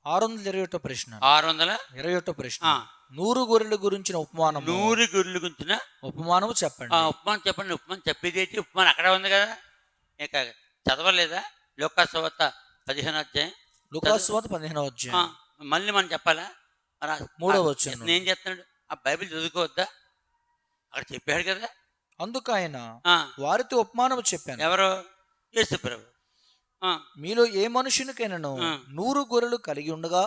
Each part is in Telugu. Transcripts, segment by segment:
621 ప్రశ్న. 621 ప్రశ్న. 100 గొర్రెల గురించిన ఉపమానం. 100 గొర్రెల గురించిన ఉపమానం చెప్పండి. ఉపమానం చెప్పండి. ఉపమానం చెప్పేది ఏంటి? ఉపమానం అక్కడే ఉంది కదా, ఇక చదవలేదా? లూకా సువార్త 15వ అధ్యాయం. లూకా సువార్త 15వ అధ్యాయం. మళ్ళీ మనం చెప్పాలా? మరి 3వ వచనం. నేను చేస్తున్నాడు ఆ బైబిల్ చదువుకోవద్దా? అక్కడ చెప్పాడు కదా. అందుకు ఆయన వారితో ఉపమానం చెప్పాను. ఎవరు? యేసు ప్రభు. మీలో ఏ మనుషునికైనాను 100 గొర్రెలు కలిగి ఉండగా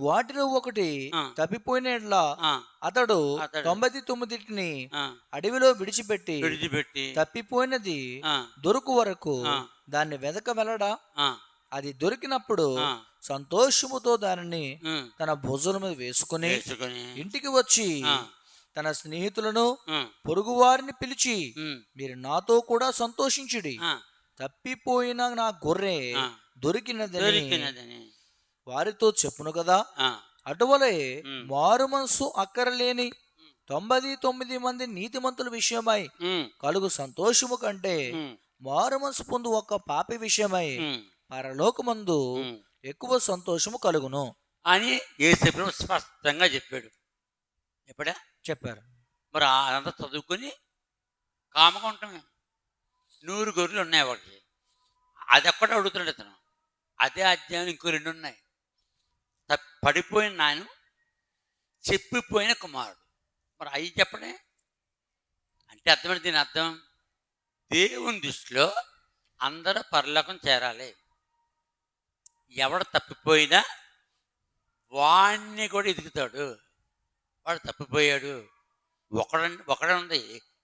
వాటిలో ఒకటి తప్పిపోయిన యెడల అతడు 99 అడవిలో విడిచిపెట్టి తప్పిపోయినది దొరుకు వరకు దాన్ని వెదక వెళ్ళడా? అది దొరికినప్పుడు సంతోషముతో దానిని తన భుజం మీద వేసుకుని ఇంటికి వచ్చి తన స్నేహితులను పొరుగు వారిని పిలిచి, మీరు నాతో కూడా సంతోషించుడి, తప్పిపోయిన నా గొర్రె దొరికినదని వారితో చెప్పును కదా. అటువలే మారు మనసు అక్కరలేని 99 మంది నీతిమంతుల విషయమై కలుగు సంతోషము కంటే మారు మనసు పొందు ఒక పాపి విషయమై పరలోకమందు ఎక్కువ సంతోషము కలుగును అని యేసు ప్రభు స్పష్టంగా చెప్పాడు. ఎప్పుడా చెప్పారు. మరి అదంతా చదువుకొని కామగా ఉంటామే. 100 గొర్రెలు ఉన్నాయి వాడికి. అది ఒక్కటే అడుగుతున్నాడు అతను. అదే అధ్యాయం ఇంకో 2 ఉన్నాయి. పడిపోయిన నాయను, చెప్పిపోయిన కుమారుడు. మరి అవి చెప్పడే అంటే అర్థమైంది. దీని అర్థం, దేవుని దృష్టిలో అందరూ పరలోకం చేరాలి. ఎవడు తప్పిపోయినా వాణ్ణి కూడా ఎదుగుతాడు. వాడు తప్పిపోయాడు. ఒకడే ఉంది.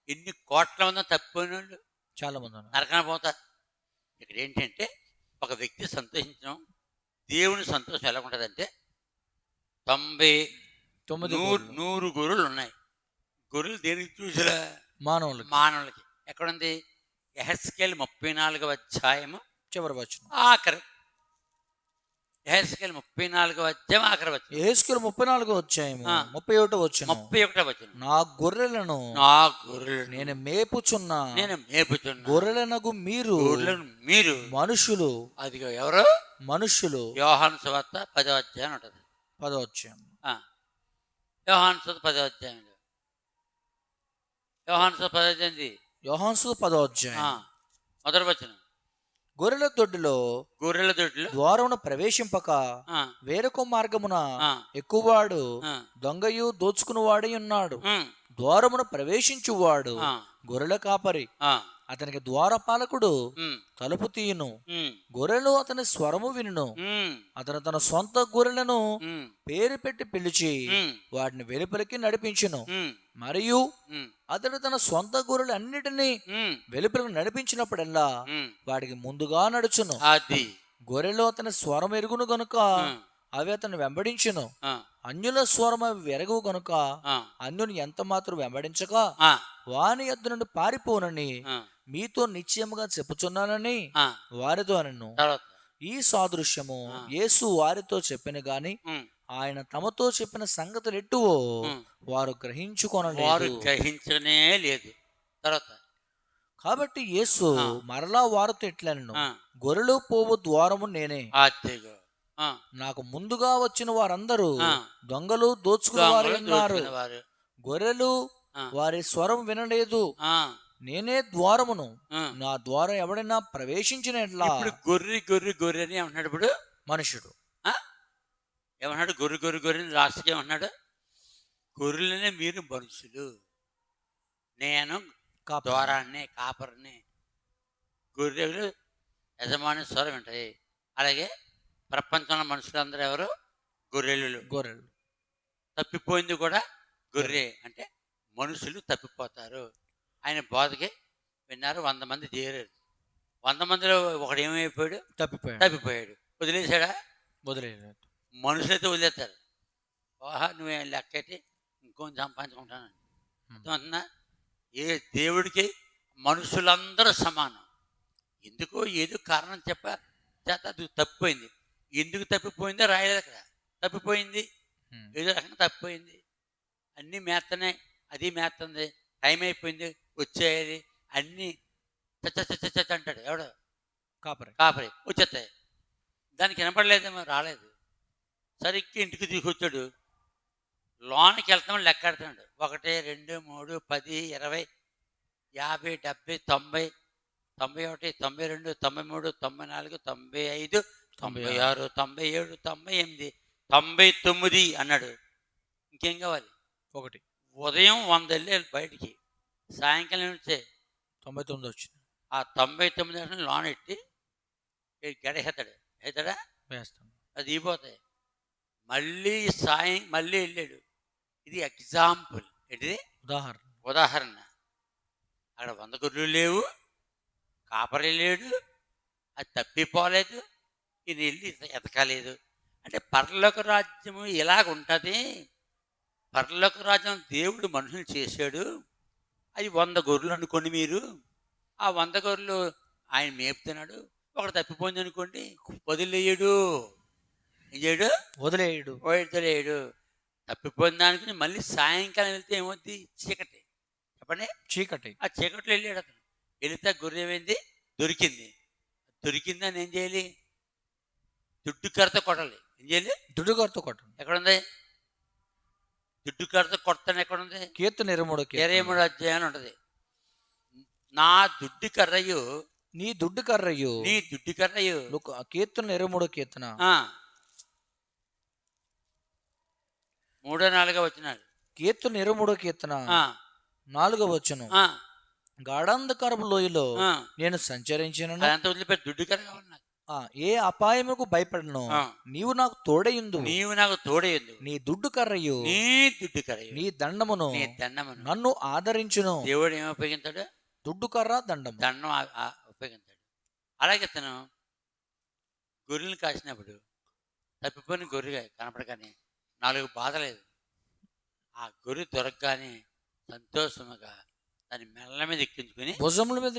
ఎన్ని కోట్ల మంది తప్పిపోయిన వాళ్ళు చాలా మంది నరకన పోతారు. ఇక్కడ ఏంటంటే ఒక వ్యక్తి సంతోషించడం, దేవుని సంతోషం ఎలా ఉంటుందంటే 100 గొర్రెలు ఉన్నాయి. గొర్రెలు దేనికి చూసిరా? మానవులకి. ఎక్కడుంది? యెహెజ్కేలు 34వ అధ్యాయము చివరి వచనం. ఆఖరి యెహెజ్కేలు 34వ అధ్యాయం ఆఖరి వచనం. యెహెజ్కేలు 34వ అధ్యాయము 31వ వచనం. నా గొర్రెలను నేను మేపుచున్నా గొర్రెలనగు మీరు మనుషులు. అదిగో ఎవరు? మనుషులు. యోహాను సువార్త 10వ అధ్యాయం ఉంటుంది. 10వ అధ్యాయం. యోహాను సువార్త 10వ అధ్యాయంలో యోహాను సువార్త 10వ అధ్యాయం. యోహాను సువార్త 10వ అధ్యాయం మొదటి వచనం. గొర్రెల దొడ్డిలో ద్వారమున ప్రవేశింపక వేరొక మార్గమున ఎక్కువవాడు దొంగయు దోచుకుని వాడై ఉన్నాడు. ద్వారమున ప్రవేశించువాడు గొర్రెల కాపరి. అతనికి ద్వారపాలకుడు తలుపు తీయును. గొర్రెలు అతని స్వరము వినును. అతను తన సొంత గొర్రెలను పేరు పెట్టి పిలిచి వాటిని వెలుపలికి నడిపించును. మరియు అతడు తన సొంత గొర్రెలు అన్నిటినీ వెలుపలికి నడిపించినప్పుడల్లా వాడికి ముందుగా నడుచును. గొర్రెలు అతని స్వరం ఎరుగును గనుక అవి అతను వెంబడించును. అన్యుల స్వరం అవి ఎరగవు గనుక అన్యుని ఎంత మాత్రం వెంబడించక వాని యొద్ద నుండి పారిపోనని మీతో నిశ్చయముగా చెప్పుచున్నానని వారితో అనను. ఈ సాదృశ్యము యేసు వారితో చెప్పిన గాని ఆయన తమతో చెప్పిన సంగతులు ఎట్టువో వారు గ్రహించనే లేదు. కాబట్టి యేసు మరలా వారితో ఎట్లనను, గొర్రెలు పోవు ద్వారము నేనే. నాకు ముందుగా వచ్చిన వారందరూ దొంగలు దోచుకుని వారు ఉన్నారు. గొర్రెలు వారి స్వరం వినలేదు. నేనే ద్వారమును. నా ద్వారం ఎవడైనా ప్రవేశించిన గొర్రె అని ఏమన్నాడు? ఇప్పుడు మనుషుడు ఏమన్నాడు? గొర్రె రాష్ట్రకి ఏమన్నాడు? గొర్రెలనే మీరు మనుషులు, నేను ద్వారాన్ని కాపరిని. గొర్రెలు యజమాని స్వరం వింటాయి. అలాగే ప్రపంచంలో మనుషులందరూ ఎవరు? గొర్రెలు. తప్పిపోయింది కూడా గొర్రె. అంటే మనుషులు తప్పిపోతారు. ఆయన బోధకి విన్నారు. 100 మంది చేరారు. 100 మందిలో ఒకడు ఏమైపోయాడు? తప్పిపోయాడు. వదిలేశాడా? వదిలేదు. మనుషులైతే వదిలేస్తారు. నువ్వేం లెక్కటి ఇంకొని సంపాదించుకుంటానని అర్థమవుతుందా? ఏ దేవుడికి మనుషులందరూ సమానం. ఎందుకో ఏదో కారణం చెప్పారు చేత అది తప్పిపోయింది. ఎందుకు తప్పిపోయిందో రాయలేదు అక్కడ. తప్పిపోయింది ఏదో రకంగా తప్పిపోయింది. అన్నీ మేస్తున్నాయి, అది మేస్తుంది, టైం అయిపోయింది, వచ్చేయాలి, అన్నీ చచ్చ అంటాడు. ఎవడు? కాపరి. వచ్చేస్తాయి. దానికి వినపడలేదేమో, రాలేదు. సరిగ్గా ఇంటికి తీసుకొచ్చాడు. లోనికి వెళ్తామని లెక్కెడుతున్నాడు. 1, 2, 3, 10, 20, 50, 70, 90, 91, 92, 93, 94, 95, 96, 97, 98, 99 అన్నాడు. ఇంకేం కావాలి? ఒకటి. ఉదయం 100 వెళ్ళాడు బయటికి, సాయంకాలం వచ్చే 99 వచ్చింది. ఆ 99 లోన ఎట్టి గడేస్తాడు. అవుతాడా? వేస్తాను. అది ఇపోతాయి. మళ్ళీ మళ్ళీ వెళ్ళాడు. ఇది ఎగ్జాంపుల్. ఏంటిది? ఉదాహరణ. అక్కడ 100 గొర్రెలు లేవు, కాపరి లేడు, అది తప్పిపోలేదు, ఈయన వెళ్ళి ఎతకలేదు. అంటే పరలోక రాజ్యము ఇలాగ ఉంటుంది. పరలోక రాజ్యం దేవుడు మనుషులు చేశాడు. అది 100 గొర్రెలు అనుకోండి మీరు. ఆ 100 గొర్రెలు ఆయన మేపుతున్నాడు. ఒకడు తప్పిపోయింది అనుకోండి, వదిలేయడు. ఏం చేయడు? వదిలేయడు. తప్పిపోయిన దానికి మళ్ళీ సాయంకాలం వెళ్తే ఏమవుద్ది? చీకటి. చెప్పండి, చీకటి. ఆ చీకట్లో వెళ్ళాడు అతను. వెళితే గొర్రె ఏమైంది? దొరికిందని ఏం చేయాలి? దుడ్డు కర్రతో కొట్టాలి. ఏం చేయాలి? దుడ్డు కర్రతో కొట్టాలి. ఎక్కడుంది దుడ్డు కర్రతో కొడతాను? ఎక్కడుంది? కీర్తన 23 అధ్యాయం ఉంటుంది. నా దుడ్డు కర్రయు నీ దుడ్డు కర్రయు కీర్తన 23 కీర్తన 3-4 వచనాలు. కీర్తన 23 కీర్తన 4 వచనం. గాఢాంధకారపు లోయలో నేను సంచరించిన దుడ్డు కర్ర ఏ అపాయముకు భయపడను. నీవు నాకు తోడయుందు. నీ దుడ్డు కర్రయు నీ దండమును నన్ను ఆదరించును. దేవుడు ఏమి ఉపయోగించాడు? దుడ్డు కర్ర, దండం ఉపయోగించాడు. అలాగే తను గొర్రెలు కాసినప్పుడు తప్పిపోయిన గొర్రెగా కనపడగానే 4 బాధలేదు. ఆ గొర్రె దొరకగానే సంతోషముగా దాని మెల్ల మీద ఎక్కించుకుని భుజముల మీద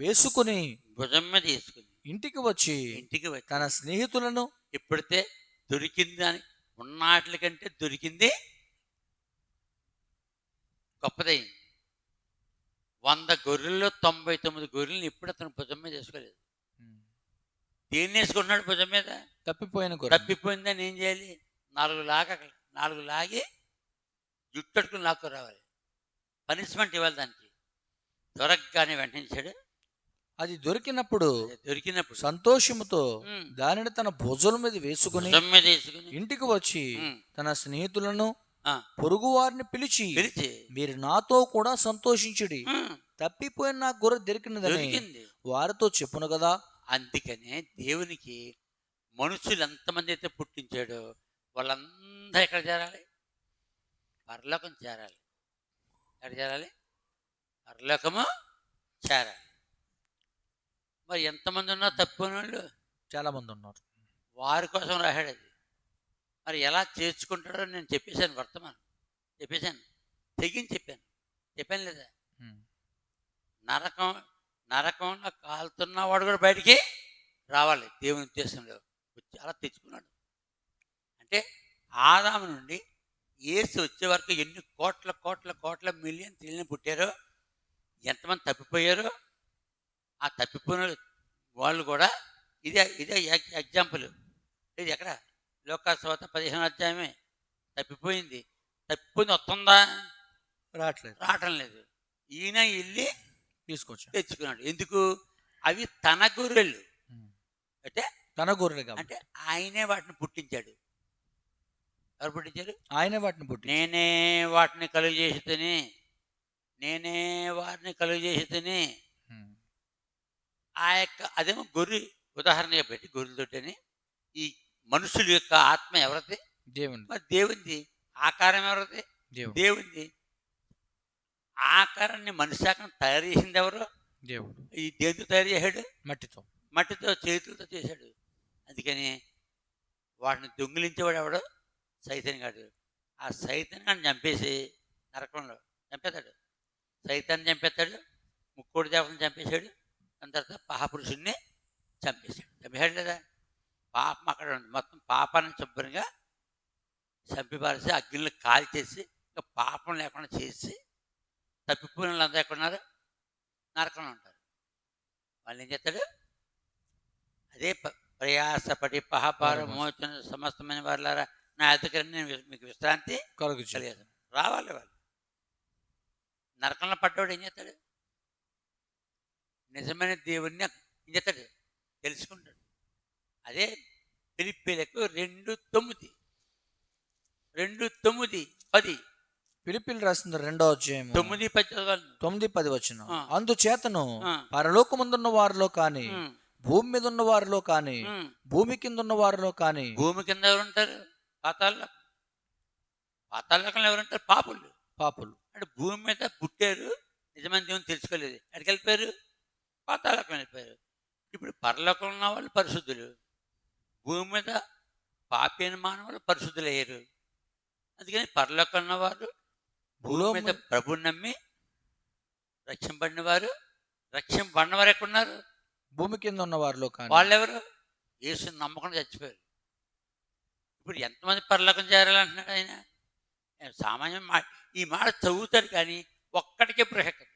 వేసుకుని భుజం మీద వేసుకుని ఇంటికి వచ్చి తన స్నేహితులను ఎప్పుడైతే దొరికింది అని ఉన్నట్ల కంటే దొరికింది గొప్పదైంది. 100 గొర్రెల్లో 99 గొర్రెలను ఎప్పుడు అతను భుజం మీద వేసుకోలేదు. దేన్ని వేసుకుంటున్నాడు భుజం మీద? తప్పిపోయిందని ఏం చేయాలి? 4 లాగి జుట్టట్టుకుని లాక్కు రావాలి. పనిష్మెంట్ ఇవ్వాలి దానికి. దొరకగానే వెంటనే అది దొరికినప్పుడు సంతోషముతో దానిని తన భుజం మీద వేసుకుని ఇంటికి వచ్చి తన స్నేహితులను పొరుగు వారిని పిలిచి మీరు నాతో కూడా సంతోషించుడి, తప్పిపోయిన నా గొర్రె దొరికినదని వారితో చెప్పును కదా. అందుకనే దేవునికి మనుషులు ఎంతమంది అయితే పుట్టించాడో వాళ్ళందరూ ఎక్కడ చేరాలి? పరలోకం చేరాలి. ఎక్కడ చేరాలి? పరలోకము చేరాలి. మరి ఎంతమంది ఉన్నారు తప్పిపోయిన వాళ్ళు? చాలా మంది ఉన్నారు. వారి కోసం రాశాడు అది. మరి ఎలా చేర్చుకుంటాడో నేను చెప్పేశాను. వర్తమానం చెప్పేశాను, తెగించి చెప్పాను లేదా? నరకంలో కాలుతున్నవాడు కూడా బయటికి రావాలి దేవుని ఉద్దేశంలో. వచ్చి అలా తెచ్చుకున్నాడు. అంటే ఆదాము నుండి యేసు వచ్చే వరకు ఎన్ని కోట్ల మిలియన్ ట్రిలియన్ పుట్టారో, ఎంతమంది తప్పిపోయారో, ఆ తప్పిపోయిన వాళ్ళు కూడా ఇదే ఎగ్జాంపుల్. ఇది ఎక్కడ? లోకాసువార్త 15 అధ్యాయమే. తప్పిపోయింది వస్తుందా? రావటం లేదు. ఈయన వెళ్ళి తెచ్చుకున్నాడు. ఎందుకు? అవి తన గొర్రెలు. అంటే తన గొర్రెలు అంటే ఆయనే వాటిని పుట్టించాడు. ఎవరు పుట్టించారు? ఆయనే వాటిని నేనే వాటిని కలుగు చేసి తిని ఆ యొక్క అదేమో గొర్రె ఉదాహరణగా పెట్టి గొర్రెలతోటని ఈ మనుషుల యొక్క ఆత్మ ఎవరిది? దేవుని. మరి దేవుంది. ఆకారం ఎవరిది? దేవుంది. ఆకారాన్ని మనిషి ఆకారం తయారు చేసింది ఎవరు? దేవుడు. ఈ దేంతో తయారు చేశాడు? మట్టితో చేతులతో చేశాడు. అందుకని వాటిని దొంగిలించేవాడు ఎవడు? సైతాన్ గాడు. ఆ సైతాన్ గాడిని చంపేసి నరకంలో చంపేస్తాడు. సైతాన్ని చంపేస్తాడు, ముక్కోడి దేవతను చంపేశాడు, దాని తర్వాత మహాపురుషుడిని చంపేశాడు లేదా? పాపం అక్కడ ఉంది. మొత్తం పాపాన్ని శుభ్రంగా చంపిపారేసి అగ్నిలో కాల్చేసి ఇంకా పాపం లేకుండా చేసి తప్పిపోయిన వాళ్ళందరూ ఎక్కడున్నారు? నరకంలో ఉంటారు. వాళ్ళు ఏం చేస్తాడు? అదే ప్రయాసపడి పహపార మోచన సమస్తమైన వారులారా నా ఎదుకని నేను మీకు విశ్రాంతి కలిగేస్తాను. రావాలి వాళ్ళు. నరకంలో పడ్డవాడు ఏం చేస్తాడు? నిజమైన దేవుణ్ణి ఏం చేస్తాడు? తెలుసుకుంటాడు. అదే ఫిలిప్పీలకు 2:9 2:9-10 ఫిలిప్పీలు రాసిన 2వ అధ్యాయం 9-10 వచనం. అందుచేతను పరలోకమందున్న వారిలో కానీ భూమి మీద ఉన్న వారిలో కానీ భూమి కింద ఉన్న వారిలో కానీ. భూమి కింద ఎవరుంటారు? పాతాళలోకంలో ఎవరుంటారు? పాపులు. అంటే భూమి మీద పుట్టారు, నిజమైన దేవుని తెలుసుకోలేదు, ఎక్కడికి వెళ్ళిపోయారు? పాతాళలోకం వెళ్ళిపోయారు. ఇప్పుడు పరలోకంలో ఉన్న వాళ్ళు పరిశుద్ధులు, భూమి మీద పాపైన మానవులు పరిశుద్ధులు అయ్యారు. అందుకని పరలోకంలో ఉన్నవారు భూమి మీద ప్రభుని నమ్మి రక్షింపబడిన వారు ఎక్కడున్నారు? భూమి కింద ఉన్న వారిలో కానీ. వాళ్ళెవరు? యేసుని నమ్మకుండా చచ్చిపోయారు. ఇప్పుడు ఎంతమంది పరలోకం చేరాలంటున్నాడు ఆయన? సామాన్యం ఈ మాట చదువుతాడు కానీ ఒక్కడికే బ్రహెక్కదు.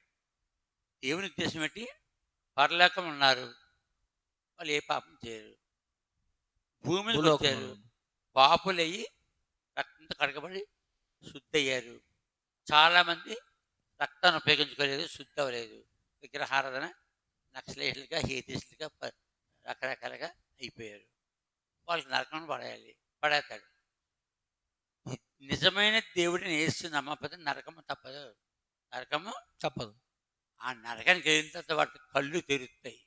దేవుని ఉద్దేశం ఏంటి? పరలోకం ఉన్నారు, వాళ్ళు ఏ పాపం చేయరు. భూమి మీద వచ్చారు, పాపులయ్యి రక్తంతో కడగబడి శుద్ధి అయ్యారు. చాలామంది రక్తాన్ని ఉపయోగించుకోలేదు, శుద్ధి అవ్వలేదు. విగ్రహారాధన, నక్సలైట్లుగా, హేతిస్లుగా రకరకాలుగా అయిపోయారు. వాళ్ళకి నరకం పడేస్తాడు. నిజమైన దేవుడిని యేసు నమ్మకపోతే నరకము తప్పదు. ఆ నరకానికి వెళ్ళిన తర్వాత వాటి కళ్ళు తెరుస్తాయి.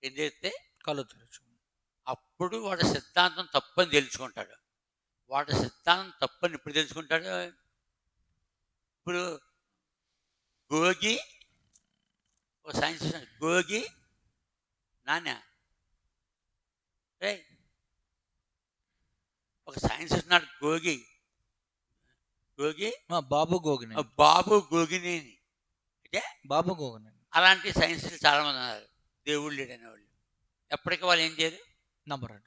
ఏం తెరుస్తాయి? కళ్ళు తెరచు. అప్పుడు వాడి సిద్ధాంతం తప్పని తెలుసుకుంటాడు. వాడి సిద్ధాంతం తప్పని ఇప్పుడు తెలుసుకుంటాడు. ఇప్పుడు గోగి ఒక సైన్స్ గోగి నాన్న ఒక సైన్స్ ఉన్నాడు గోగి బాబు గోగిని అంటే అలాంటి సైన్స్లు చాలామంది ఉన్నారు. దేవుళ్ళు లేడనే వాళ్ళు. ఎప్పటికీ వాళ్ళు ఏం చేయరు?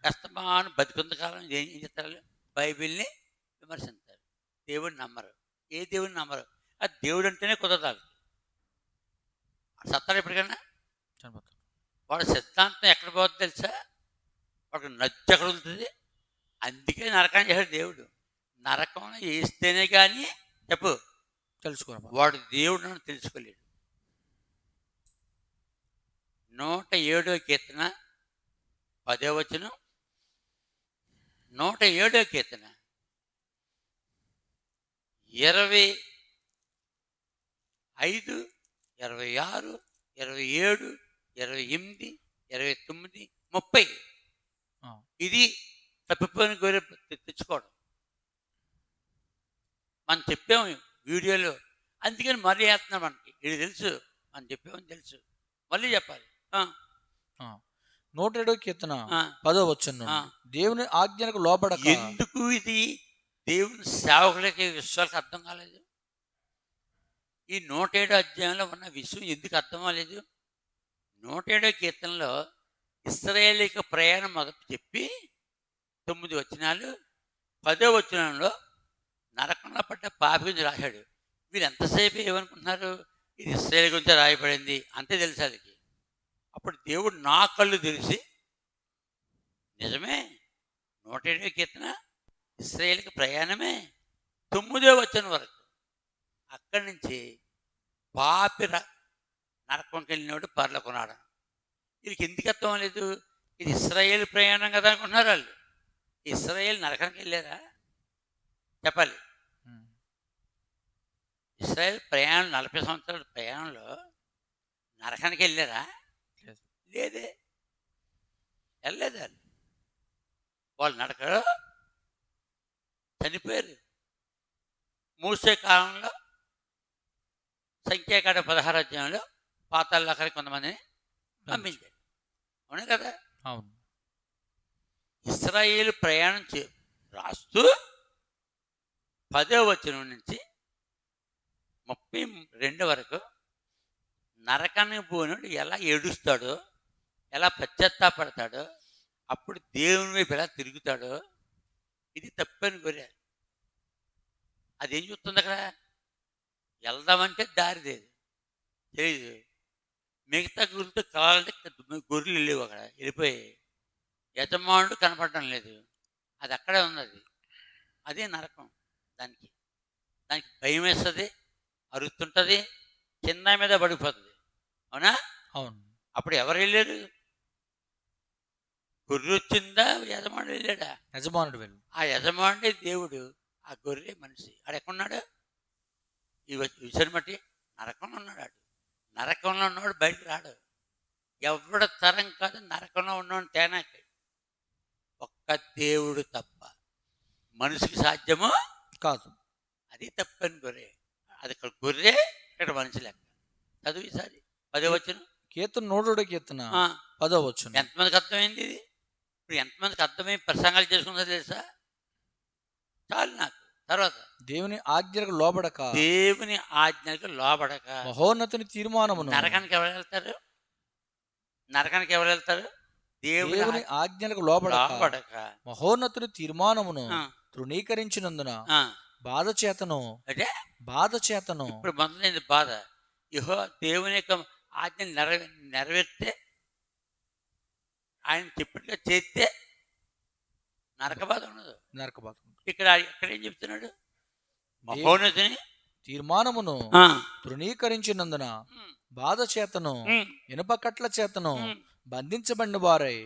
కష్టమాను బతికొంత కాలం ఏం చేస్తారు? బైబిల్ని విమర్శిస్తారు. దేవుడిని నమ్మరు. ఏ దేవుడిని నమ్మరు. ఆ దేవుడు అంటేనే కుదరదు. సత్తాడు ఎప్పటికైనా. వాడు సిద్ధాంతం ఎక్కడ పోతుంది తెలుసా? వాడికి నచ్చి ఎక్కడ ఉంటుంది. అందుకే నరకాన్ని చేశాడు దేవుడు. నరకం వేస్తేనే కానీ వాడు దేవుడు అని తెలుసుకోలేడు. 107వ కీర్తన 10వ వచనం. 107వ కీర్తన 25, 26, 27, 28, 29, 30 ఇది తప్పిపోయిన గొర్రె తెచ్చుకోవడం. మనం చెప్పాము వీడియోలో. అందుకని మళ్ళీ వేస్తున్నాం. మనకి ఇది తెలుసు, మనం చెప్పామని తెలుసు, మళ్ళీ చెప్పాలి. 107వ కీర్తన 10వ వచనం. దేవుని ఆజ్ఞలకు లోబడక. ఎందుకు ఇది దేవుని సేవకులకి విశ్వాలకు అర్థం కాలేదు? ఈ 107వ అధ్యాయంలో ఉన్న విషయం ఎందుకు అర్థం కాలేదు? 107వ కీర్తనలో ఇశ్రాయేలీయుల ప్రయాణం మొదటి చెప్పి 9 వచనాలు, 10వ వచనంలో నరకంలో పడ్డ పాపి గురించి రాశాడు. వీరు ఎంతసేపు ఏమనుకుంటున్నారు? ఇది ఇశ్రాయేలు గురించి రాయబడింది అంతే తెలుసు వాళ్ళకి. అప్పుడు దేవుడు నా కళ్ళు తెలిసి నిజమే 107వ కీర్తన ఇశ్రాయేలుకి ప్రయాణమే 9వ వచనం వరకు. అక్కడి నుంచి పాపి నరకంకి వెళ్ళినోడు పరలోకనాడు. వీళ్ళకి ఎందుకు అర్థం లేదు? ఇది ఇశ్రాయేలు ప్రయాణం కదా అనుకుంటున్నారు వాళ్ళు. ఇశ్రాయేలు నరకానికి వెళ్ళారా? చెప్పాలి. ఇశ్రాయేల్ ప్రయాణం 40 సంవత్సరాల ప్రయాణంలో నరకానికి వెళ్ళారా? లేదే, వెళ్ళలేదు. వాళ్ళు నరకలో చనిపోయారు. మూసే కాలంలో సంఖ్యాకాండ 16వ అధ్యాయంలో పాతాళలోకానికి కొంతమందిని పంపించారు. అవును కదా? అవును. ఇశ్రాయేలు ప్రయాణం రాస్తూ 10వ వచనం నుంచి 32 వరకు నరకానికి పోయినోడు ఎలా ఏడుస్తాడో, ఎలా పశ్చాత్తాపడతాడో, అప్పుడు దేవుని వైపు ఎలా తిరుగుతాడో, ఇది తప్పని గొర్రె. అదేం చూస్తుంది అక్కడ? వెళ్దామంటే దారి తెలియదు. మిగతా గొర్రెలతో కలాలంటే గొర్రెలు వెళ్ళేవి, అక్కడ వెళ్ళిపోయాయి. యజమానుడు కనపడటం లేదు. అది అక్కడే ఉంది. అదే నరకం. దానికి దానికి భయం వేస్తుంది, అరుస్తుంటుంది, కింద మీద పడిపోతుంది. అవునా? అవును. అప్పుడు ఎవరు వెళ్ళారు? గొర్రె వచ్చిందా, యజమానుడు వెళ్ళాడా? యజమానుడు వెళ్ళి. ఆ యజమానుడే దేవుడు, ఆ గొర్రె మనిషి. ఆడు ఎక్కడున్నాడు? ఈ విషయాన్ని బట్టి నరకంలో ఉన్నాడు. ఆడు నరకంలో ఉన్నవాడు బయటకు రాడు. ఎవడ తరం కాదు నరకంలో ఉన్నవాడు తేనాకి. ఒక్క దేవుడు తప్ప మనిషికి సాధ్యమో కాదు. అది తప్పని గొర్రె. అది ఇక్కడ గొర్రె, ఇక్కడ మనిషి లెక్క. చదువు ఈసారి 10వ వచనం. కీర్తన 100 కీర్తన 10వ వచనం. ఎంతమందికి అర్థమైంది ఇది? ఇప్పుడు ఎంతమందికి అర్థమై ప్రసంగాలు చేసుకుందో తెలుసా? చాలు నాకు. తర్వాత దేవుని ఆజ్ఞలకు లోబడక, దేవుని ఆజ్ఞలకు లోబడక మహోన్నతుని తీర్మానమును. నరకానికి ఎవరు వెళ్తారు? నరకానికి ఎవరు వెళ్తారు? దేవుని ఆజ్ఞలకు లోబడక మహోన్నతుని తీర్మానమును తృణీకరించినందున బాధ చేతను. అంటే బాధ చేతను. ఇప్పుడు మొదలైంది బాధ. యెహోవా దేవుని యొక్క ఆజ్ఞ నెరవేర్తే, ఆయన చెప్పినట్టుగా చేస్తే నరక బాధ ఉండదు. నరక బాధ. ఇక్కడ ఏం చెప్తున్నాడు? మహోన్నతుని తీర్మానమును తృణీకరించినందున బాధ చేతను, ఇనుప కట్ల చేతను బంధించబడిన వారై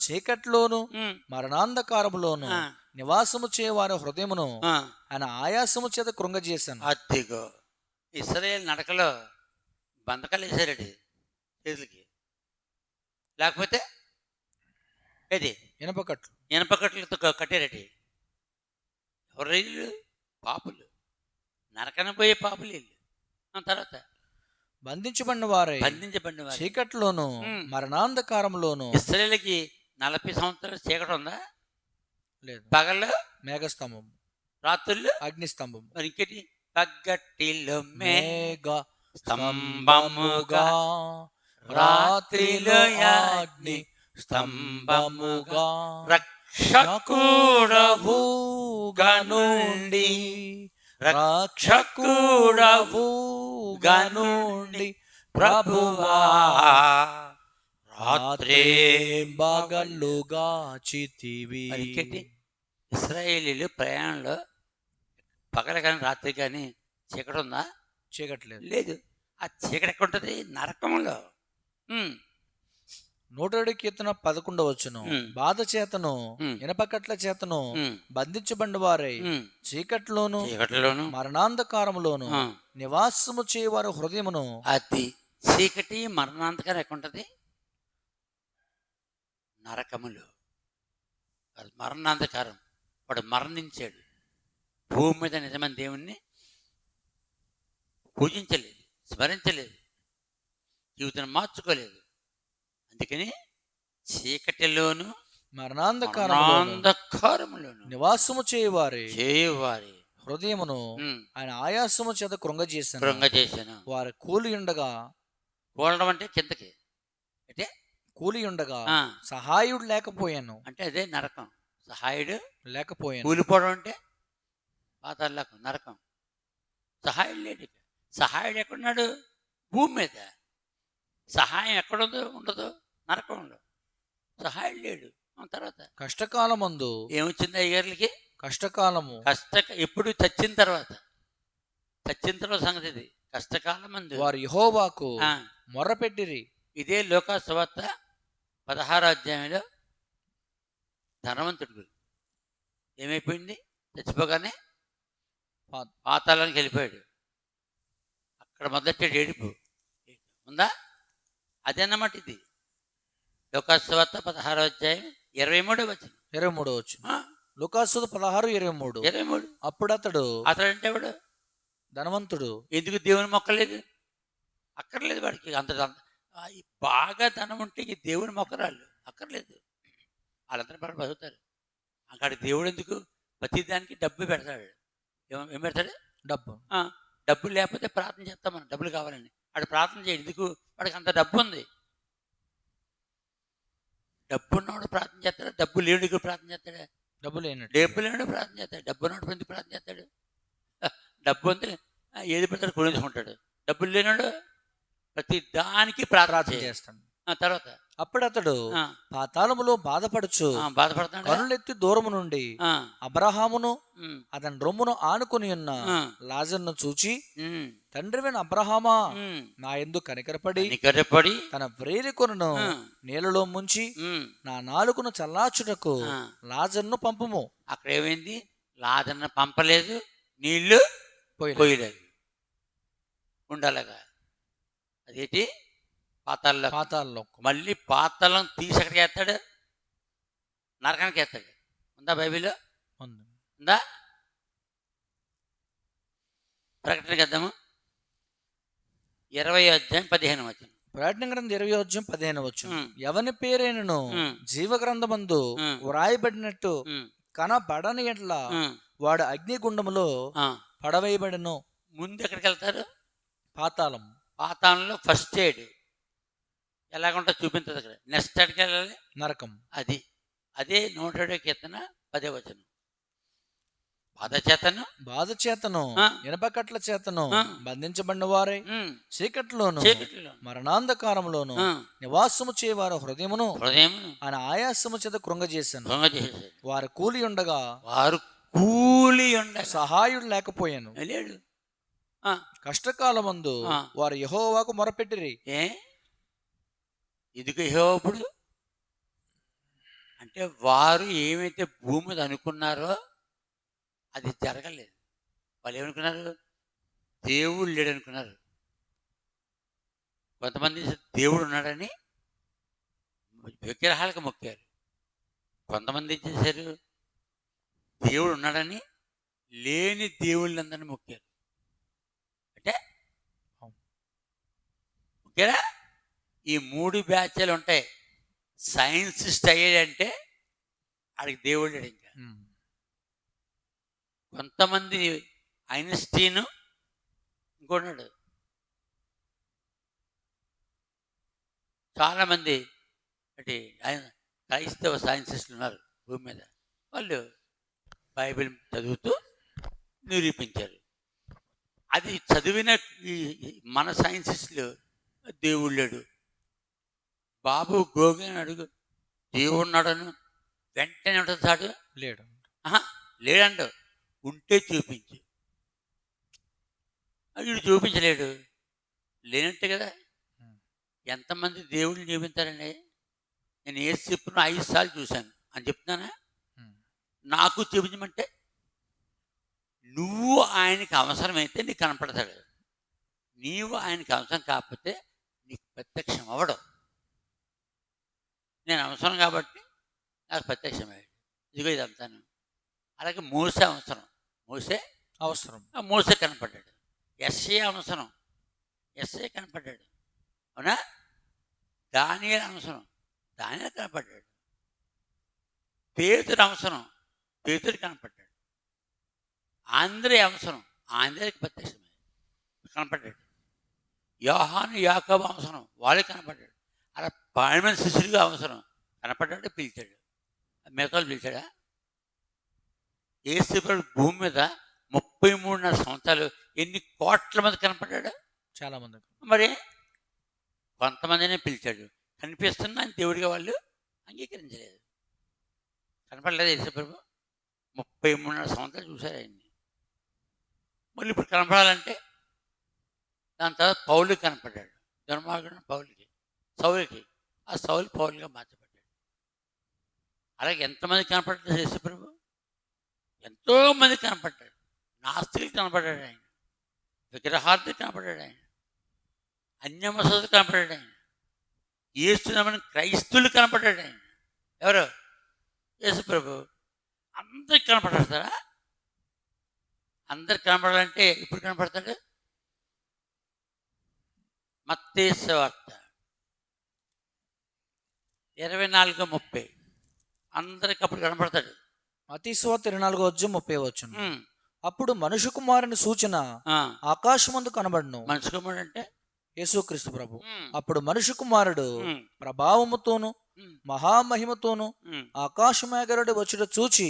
చీకట్లోను మరణాంధకారములోను నివాసము చేయవారి హృదయమును ఆయన ఆయాసము చేత కృంగజేశాను. అదిగో ఇశ్రాయేలు నడకలో బంధకాలు వేసారటి చేతులకి, లేకపోతే ఏది ఇనప కట్లతో కట్టారటి. ఎవరు వీళ్ళు? పాపులు, నరకన పోయే పాపులు వీళ్ళు. తర్వాత బంధించబడిన వారు చీకట్లోను మరణాంధకారంలోను. ఇశ్రాయేలుకి 40 సంవత్సరాలు చీకటి ఉందా? లేదు. పగళ్ళు మేఘస్తంభం, రాత్రులు అగ్నిస్తంభం. మరి ఇంకేటి? పగటిలో మేఘ స్తంభముగా, రాత్రిలో అగ్ని స్తంభముగా, రక్షకుడవుగా నుండి, రక్షకుడవుగా నుండి ప్రభువా రాత్రే పగలుగా చితివి. ఇశ్రాయేలీలు ప్రయాణంలో పగల కానీ రాత్రి కానీ చీకటి ఉందా? చీకటి లేదు. ఆ చీకటి ఎక్కడ ఉంటుంది? నరకంలో. 107 కీర్తన 11వ వచనం. బాధ చేతను ఇనపకట్ల చేతను బంధించబడిన వారై చీకట్లోను మరణాంధకారములోను నివాసము చేయవారు హృదయమును. అది చీకటి మరణాంధకారం ఎక్కడ ఉంటుంది? నరకములు. మరణాంధకారం. వాడు మరణించాడు. భూమి మీద నిజమైన దేవుణ్ణి పూజించలేదు, స్మరించలేదు, జీవితాన్ని మార్చుకోలేదు. అందుకని చీకటిలోను మరణాంధకారములోను నివాసము చేయవారి హృదయమును ఆయన ఆయాసము చేత కృంగజేశాను. వారి కూలి ఉండగా, కూలడం అంటే కిందకి, అంటే కూలి ఉండగా సహాయుడు లేకపోయాను. అంటే అదే నరకం. సహాయుడు లేకపోయాను. కూలిపోవడం అంటే పాతాళకు నరకం. సహాయుడు లేడు. సహాయుడు ఎక్కడున్నాడు? భూమి మీద. సహాయం ఎక్కడుందో? ఉండదు నరకంలో. సహాయుడు లేడు. తర్వాత కష్టకాలం మందు ఏమొచ్చింది అయ్యగారులకి? కష్టకాలము. ఎప్పుడు చచ్చిన తర్వాత సంగతి ఇది. కష్టకాలం మందు వారు యెహోవాకు మొర్రపెట్టిరి. ఇదే లోకా సువార్త 16వ అధ్యాయంలో ధనవంతుడు ఏమైపోయింది? చచ్చిపోగానే పాతాళానికి వెళ్ళిపోయాడు. అక్కడ మొదటి ఏడుపు ఉందా? అదన్నమాట ఇది. లోకాసువార్త 16వ అధ్యాయం 23వ వచనం. 23వ వచనం. లోకాసువార్త 16:23. అప్పుడు అతడు అంటే వాడు ధనవంతుడు. ఎందుకు దేవుని మొక్కలేదు? అక్కర్లేదు వాడికి. అంత బాగా ధనం ఉంటే ఈ దేవుని మొక్కరాళ్ళు అక్కర్లేదు. వాళ్ళందరూ పడి బతుకుతారు. అక్కడ దేవుడు ఎందుకు? ప్రతి దానికి డబ్బు పెడతాడు. ఏం పెడతాడు? డబ్బు లేకపోతే ప్రార్థన చేస్తాం మనం, డబ్బులు కావాలని. వాడు ప్రార్థన చేయడు. ఎందుకు? వాడికి అంత డబ్బు ఉంది. డబ్బు ఉన్నవాడు ప్రార్థన చేస్తాడు, డబ్బు లేనివాడు ప్రార్థన చేస్తాడు. డబ్బు లేనివాడు ప్రార్థన చేస్తాడు. డబ్బు ఉన్నవాడు ఎందుకు ప్రార్థన చేస్తాడు? డబ్బు ఉంది, ఏది పెడతాడు కొనేసుకుంటాడు. డబ్బులు లేనివాడు ప్రతి దానికి ప్రార్థన చేస్తాడు. తర్వాత అప్పుడతడు ఆ, పాతాళములో బాధపడుచు బాధపడుతున్నాడా? కనులెత్తి దూరము నుండి ఆ, అబ్రహామును ఉమ్, అతని రొమ్మును ఆనుకుని ఉన్న ఆ, లాజర్ను చూచి, ఉమ్, తండ్రివైన అబ్రహామా, ఉమ్. నా యందు కనికరపడి కనికరపడి, తన వ్రేలికొనను ఆ, నీళ్ళలో ముంచి ఉమ్, నా నాలుకను చల్లార్చుటకు ఆ. లాజర్ను పంపుము. అక్కడ ఏమైంది? లాదన్న పంపలేదు, నీళ్లు పోయిన పోయలేదు. ఉండాలగా అదేంటి? పాతాల్లో. పాతాల్లో మళ్ళీ పాతాళం తీసి ఎక్కడికి వేస్తాడు? నరకానికి వేస్తాడు. ఉందా బైబిల్లో? ఉంది. ఉందా? ప్రకటనకి వద్దాము. 20:15. ప్రకటన గ్రంథం 20:15. ఉమ్, ఎవని పేరైనను ఉమ్, జీవ గ్రంథమందు ఉమ్, వ్రాయబడినట్టు ఉమ్, కనబడని ఎట్ల ఉమ్, వాడు అగ్నిగుండములో ఆ. పడవేయబడెను. ముందు ఎక్కడికి వెళ్తారు? పాతాళం. పాతాళంలో ఫస్ట్ ఎయిడ్ ఎలాగుంటో చూపించదు అక్కడ. నెక్స్ట్ ఎక్కడికి వెళ్ళాలి? నరకం. అది అదే 107 కీర్తన 10వ వచనం. బాధ చేతను, బాధ చేతను ఆ. ఇనపకట్ల చేతను ఆ. బంధించబడిన వారే ఉమ్, చీకట్లోను చీకటిలో, మరణాంధకారములోను ఆ, నివాసము చేయవారు హృదయమును హృదయమును ఆయన ఆయాసము చేత కృంగజేశాను. భంగ చేసేసాడు. వారి కూలి ఉండగా వారు కూలి ఉండగా సహాయుడు లేకపోయాను. లేడు. కష్టకాలమందు ఆ. వారు యెహోవాకు మొరపెట్టిరి. ఏ ఇదిగో యెహోవాప్పుడు అంటే వారు ఏమైతే భూమి మీద అనుకున్నారో అది జరగలేదు. వాళ్ళు ఏమనుకున్నారు? దేవుడు లేడు అనుకున్నారు. కొంతమంది దేవుడు ఉన్నాడని విగ్రహాలకు మొక్కారు. కొంతమంది ఏం చేశారు? దేవుడు ఉన్నాడని లేని దేవుళ్ళందరినీ మొక్కారు. అంటే ఓకేనా? ఈ 3 బ్యాచ్లు ఉంటాయి. సైన్సిస్ట్ అయ్యాడంటే ఆడికి దేవుడు లేడు. ఇంకా కొంతమంది ఐన్స్టీన్ ఇంకొన్నాడు. చాలామంది అంటే క్రైస్తవ సైన్సిస్టులు ఉన్నారు భూమి మీద. వాళ్ళు బైబిల్ చదువుతూ నిరూపించారు. అది చదివిన మన సైన్సిస్టులు దేవుడు లేడు. బాబు గోగిని అడుగు, దేవుడు ఉన్నాడను వెంటనే ఉంటాడు. లేడు. లేడంట. ఉంటే చూపించు. వీడు చూపించలేడు. లేనట్టే కదా. ఎంతమంది దేవుడిని చూపించారండి? నేను ఏసు చెప్పిన 5 సార్లు చూశాను అని చెప్తున్నానా? నాకు చూపించమంటే నువ్వు ఆయనకి అవసరమైతే నీకు కనపడతాడు. నీవు ఆయనకి అవసరం కాకపోతే నీకు ప్రత్యక్షం అవ్వడం. నేను అవసరం కాబట్టి నాకు ప్రత్యక్షమయ్యాడు. ఇదిగో ఇది అంతాను. అలాగే మోసే అవసరం. మోసే కనపడ్డాడు. ఎస్ఏ అవసరం. ఎస్ఏ కనపడ్డాడు. అవునా? దానియేలు అవసరం. దానియేలు కనపడ్డాడు. పేతురు అవసరం. పేతురు కనపడ్డాడు. ఆంధ్రే అవసరం. ఆంధ్రేకి ప్రత్యక్షమే కనపడ్డాడు. యోహాను యాకోబు అవసరం. వాళ్ళకి కనపడ్డాడు. అలా 12 మంది శిష్యులుగా అవసరం. కనపడ్డాడు, పిలిచాడు. మిగతాలు పిలిచాడా? యేసు భూమి మీద 33.5 సంవత్సరాలు ఎన్ని కోట్ల మంది కనపడ్డాడు? చాలా మంది. మరి కొంతమందినే పిలిచాడు. కనిపిస్తున్నా దేవుడిగా వాళ్ళు అంగీకరించలేదు. కనపడలేదు యేసుప్రభు. 33.5 సంవత్సరాలు చూశారు ఆయన్ని. మళ్ళీ ఇప్పుడు కనపడాలంటే దాని తర్వాత పౌలుకి కనపడ్డాడు. దుర్మార్గుడు పౌలుకి, సౌలుకి. ఆ సౌలు పౌలుగా మార్చబడ్డాడు. అలాగే ఎంతమంది కనపడ్డాడు యేసుప్రభు? ఎంతోమంది కనపడ్డాడు. నాస్తికులు కనపడ్డాడు ఆయన. విగ్రహార్థులు కనపడ్డాడు ఆయన. అన్యమతస్థులు కనపడ్డాడు ఆయన. యేసునామమున క్రైస్తవులు కనపడ్డాడు ఆయన. ఎవరు? యేసుప్రభు. అందరికి కనపడతారా? అందరికి కనపడాలంటే ఇప్పుడు కనపడతాడు. మత్తయి సువార్త 24:30 అందరికి అప్పుడు కనపడతాడు. మత్తయి సువార్త 24:30. అప్పుడు మనుష్య కుమారుని సూచన ఆకాశమందు కనబడును. మనుష్య కుమారుడు అంటే యేసుక్రీస్తు ప్రభు. అప్పుడు మనుష్య కుమారుడు ప్రభావముతోను మహామహిమతోను ఆకాశమేఘరుడు వచ్చుట చూచి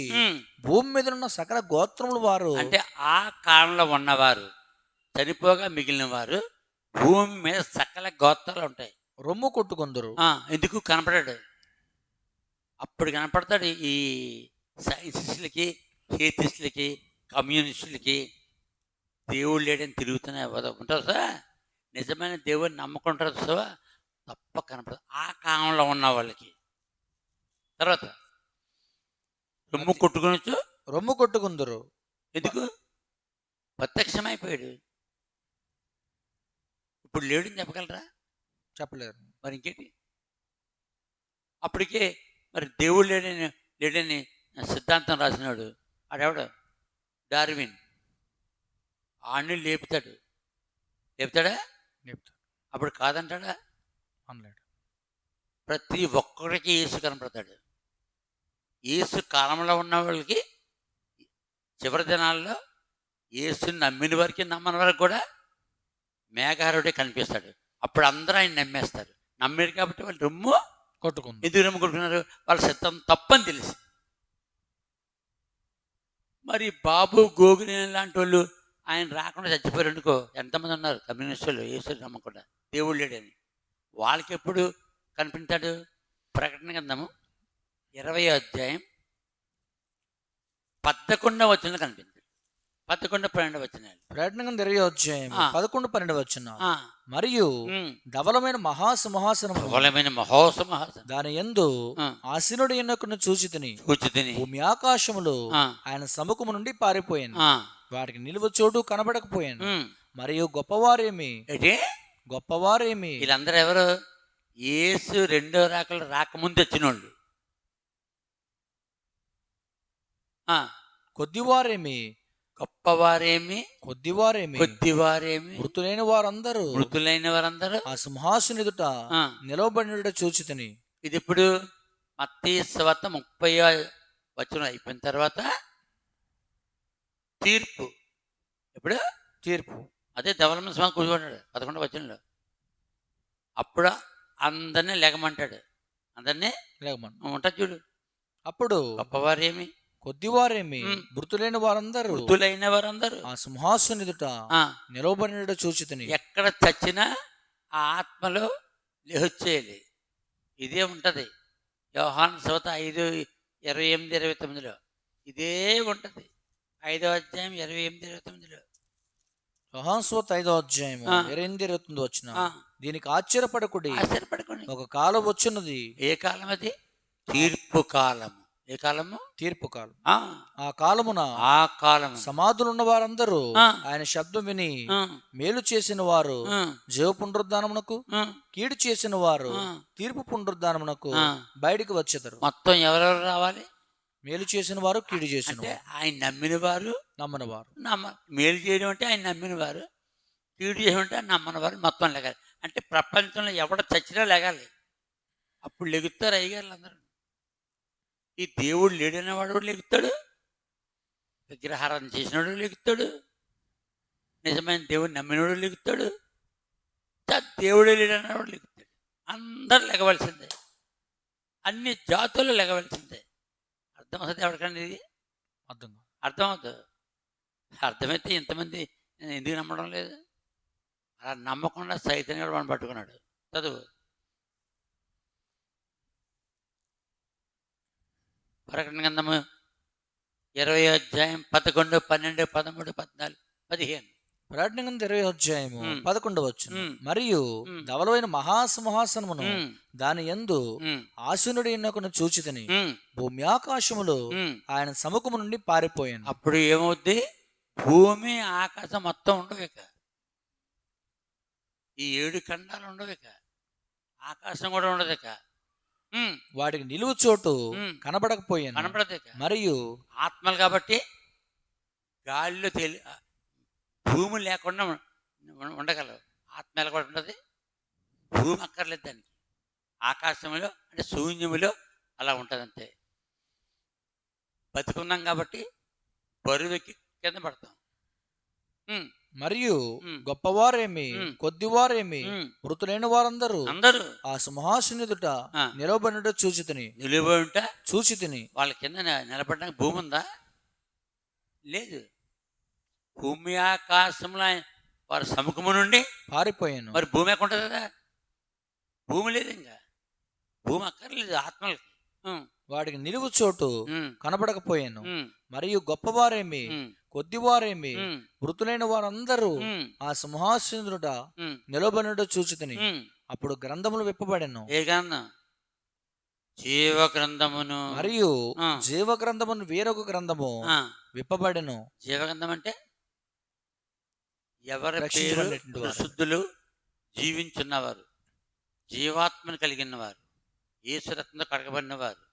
భూమి మీద ఉన్న సకల గోత్రముల వారు, అంటే ఆ కాలంలో ఉన్నవారు, చనిపోగా మిగిలిన వారు, భూమి మీద సకల గోత్రాలు ఉంటాయి. రొమ్ము కొట్టుకుందరు. ఎందుకు కనపడాడు? అప్పుడు కనపడతాడు ఈ సైన్సిస్టులకి, హేతిస్టులకి, కమ్యూనిస్టులకి. దేవుడు లేడని తిరుగుతూనే ఉంటారు సార్. నిజమైన దేవుడిని నమ్మకుంటారు సార్, తప్ప కనపడదు ఆ కాలంలో ఉన్న వాళ్ళకి. తర్వాత రొమ్ము కొట్టుకుందరు. ఎందుకు? ప్రత్యక్షమైపోయాడు. ఇప్పుడు లేడని చెప్పగలరా? చెప్పలేరు. మరి ఇంకేంటి? అప్పటికే మరి దేవుడు లేడని సిద్ధాంతం రాసినాడు ఆడెవడు? డార్విన్. ఆడిని లేపుతాడా? లేపుతాడు. అప్పుడు కాదంటాడా? అనలేడు. ప్రతి ఒక్కరికి యేసు కనపడతాడు. యేసు కాలంలో ఉన్న వాళ్ళకి చివరి దినాల్లో యేసుని నమ్మిన వారికి నమ్మని వారికి కూడా మేఘారుడే కనిపిస్తాడు. అప్పుడు అందరూ ఆయన నమ్మేస్తారు. నమ్మారు కాబట్టి వాళ్ళు రొమ్ము కొట్టుకుంది. ఎందుకు రొమ్ము కొట్టుకున్నారు? వాళ్ళ సిద్ధం తప్పని తెలిసి. మరి బాబు గోగుని లాంటి వాళ్ళు ఆయన రాకుండా చచ్చిపోయారు అనుకో, ఎంతమంది ఉన్నారు కమ్యూనిస్టులు యేసు నమ్మకుండా, దేవుడు లేడని. వాళ్ళకి ఎప్పుడు కనిపించాడు? ప్రకటన గ్రంథము 20వ అధ్యాయం 11వ వచనంలో కనిపించాడు. 11, 12 వచనాలు. ప్రకటన గ్రంథం 20వ అధ్యాయం 11, 12 వచనాలు. మరియు ధవలమైన మహాసింహాసనము దాని యందు ఆసీనుడు ఎన్నకును చూచితిని. భూమి ఆకాశములు ఆయన సముఖము నుండి పారిపోయాను. వాటికి నిలువ చోటు కనబడకపోయాను. మరియు గొప్పవారేమి వీళ్ళందరూ ఎవరు? యేసు రెండో రాకలు రాకముందు వచ్చిన వాళ్ళు. కొద్దివారేమి గొప్పవారేమి, కొద్దివారేమి మృతులైన వారందరూ ఆ సింహాసనం ఎదుట నిలవబడినట్టు చూచితిని. ఇది ఇప్పుడు మత్తయి సువార్త 30వ వచనం అయిపోయిన తర్వాత తీర్పు. ఎప్పుడు తీర్పు? అదే ధవలమైన సింహాసనం కూర్చుంటాడు 11వ వచనంలో. అప్పుడు అందరినీ లెగమంటాడు. అందరినీ ఉంటుంది చూడు. అప్పుడు గొప్పవారేమి, కొద్దివారేమి మృతులైన వారందరూ ఆ సింహాసనం ఎదుట నిలవబడినట్టు చూచితిని. ఎక్కడ చచ్చినా ఆ ఆత్మలో లేహొచ్చేయాలి. ఇదే ఉంటది యోహాను సువార్త 5:28, 29లో ఇదే ఉంటది. 5వ అధ్యాయం 28, 29లో యోహాను సువార్త 5వ అధ్యాయం 28, 29 వచ్చిన. దీనికి ఆశ్చర్యపడకుడి, ఒక కాలం వచ్చున్నది. ఏ కాలం అది? తీర్పు కాలము. ఏ కాలము? తీర్పు కాలం. ఆ కాలం సమాధులు ఉన్న వారందరూ ఆయన శబ్దం విని మేలు చేసిన వారు జీవ పునరుద్ధానమునకు, కీడు చేసిన వారు తీర్పు పునరుద్ధానమునకు బయటికి వచ్చేదారు. మొత్తం ఎవరెవరు రావాలి? మేలు చేసిన వారు, కీడు చేసిన వారు. ఆయన నమ్మిన వారు, నమ్మని వారు. మేలు చేయడం అంటే ఆయన నమ్మిన వారు, కీడు చేయడం అంటే నమ్మని వారు. మొత్తం లెగాలి. అంటే ప్రపంచంలో ఎవడ చచ్చినా లెగాలి. అప్పుడు లెగుతారు అయ్యగారులు అందరూ. ఈ దేవుడు లేడనేవాడు లెగుతాడు, విగ్రహారాధన చేసినవాడు లెగుతాడు, నిజమైన దేవుడు నమ్మినవాడు లెగుతాడు, దేవుడే లేడనేవాడు లెగుతాడు. అందరూ లెగవలసిందే. అన్ని జాతులు లెగవలసిందే. అర్థమవుతుంది ఎవరికండి? ఇది అర్థమవుతుంది. అర్థమైతే ఇంతమంది ఎందుకు నమ్మడం లేదు? అలా నమ్మకుండా సైతం కూడా మనం పట్టుకున్నాడు. చదువు. ప్రకటన గ్రంథము 20వ అధ్యాయం 11, 12, 13, 14, 15. ప్రకటన గ్రంథం 20వ అధ్యాయము 11వ వచనం. మరియు ధవలమైన మహాసింహాసనమును దాని యందు ఆసీనుడు ఎన్నకును చూచితిని. భూమి ఆకాశములు ఆయన సముఖము నుండి పారిపోయాను. అప్పుడు ఏమవుద్ది? భూమి ఆకాశం మొత్తం ఉండవిక. ఈ 7 ఖండాలు ఉండవిక. ఆకాశం కూడా ఉండదిక. వాటికి నిలువు చోటు కనబడకపోయాను. మరియు ఆత్మలు కాబట్టి గాలిలో భూమి లేకుండా ఉండగలవు. ఆత్మ ఎలా కూడా ఉండదు. భూమి అక్కర్లేదు దానికి. ఆకాశంలో అంటే శూన్యములో అలా ఉంటుంది అంతే. బతుకున్నాం కాబట్టి బరువుకి కింద పడతాం. మరియు గొప్పవారేమి కొద్దివారేమి మృతులైన వారందరూ ఆ సింహాసనం ఎదుట నిలవబడినట్టు చూచితిని. వాళ్ళ కింద నిలబడడానికి భూమి ఉందా? లేదు. భూమి ఆకాశంలో వారి సముఖము నుండి పారిపోయాను. మరి భూమి ఎక్కడ ఉంటుంది కదా? భూమి లేదు, ఇంకా భూమి అక్కర్లేదు ఆత్మలకి. వాడికి నిలువు చోటు కనబడకపోయాను. మరియు గొప్పవారేమి కొద్దివారేమి మృతులైన వారందరూ ఆ సింహాసనుడ నిలబడినట్టు చూచితిని. అప్పుడు గ్రంథములు విప్పబడెను. ఏ గ్రంథం? జీవ గ్రంథమును. మరియు జీవ గ్రంథమును వేరొక గ్రంథము విప్పబడెను. జీవ గ్రంథం అంటే ఎవరి పేరు శుద్ధులు, జీవించున్నవారు, జీవాత్మను కలిగిన వారు, యేసురత్నంతో కడగబడినవారు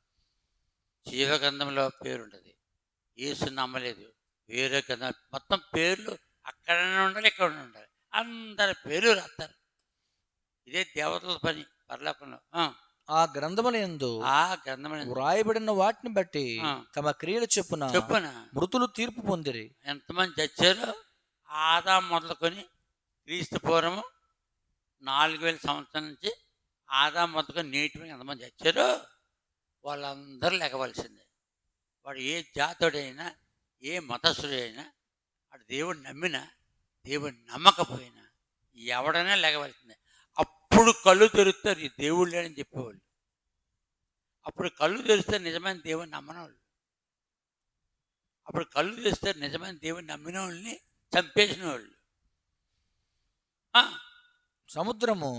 జీవ గ్రంథంలో పేరుంటది. యేసు నమ్మలేదు, వేరే గ్రంథం మొత్తం పేర్లు అక్కడనే ఉండాలి, ఇక్కడ ఉండాలి, అందరి పేర్లు రాస్తారు. ఇదే దేవతల పని పరలోకంలో. ఆ గ్రంథములందు వ్రాయబడిన వాటిని బట్టి తమ క్రియలు చెప్పున మృతులు తీర్పు పొందిరి. ఎంతమంది చచ్చారో ఆదాము మొదలుకొని క్రీస్తు పూర్వము 4000 సంవత్సరాల నుంచి ఆదాము మొదలుకొని నేటి ఎంతమంది చచ్చారో వాళ్ళందరూ లెగవలసిందే. వాడు ఏ జాతుడైనా, ఏ మతస్థుడైనా, వాడు దేవుడు నమ్మినా, దేవుడు నమ్మకపోయినా ఎవడైనా లెగవలసిందే. అప్పుడు కళ్ళు తెరుస్తారు ఈ దేవుడు లేడని చెప్పేవాళ్ళు. అప్పుడు కళ్ళు తెరిస్తే నిజమైన దేవుని నమ్మని వాళ్ళు. అప్పుడు కళ్ళు తెరిస్తే నిజమైన దేవుని నమ్మిన వాళ్ళని చంపేసిన వాళ్ళు. సముద్రము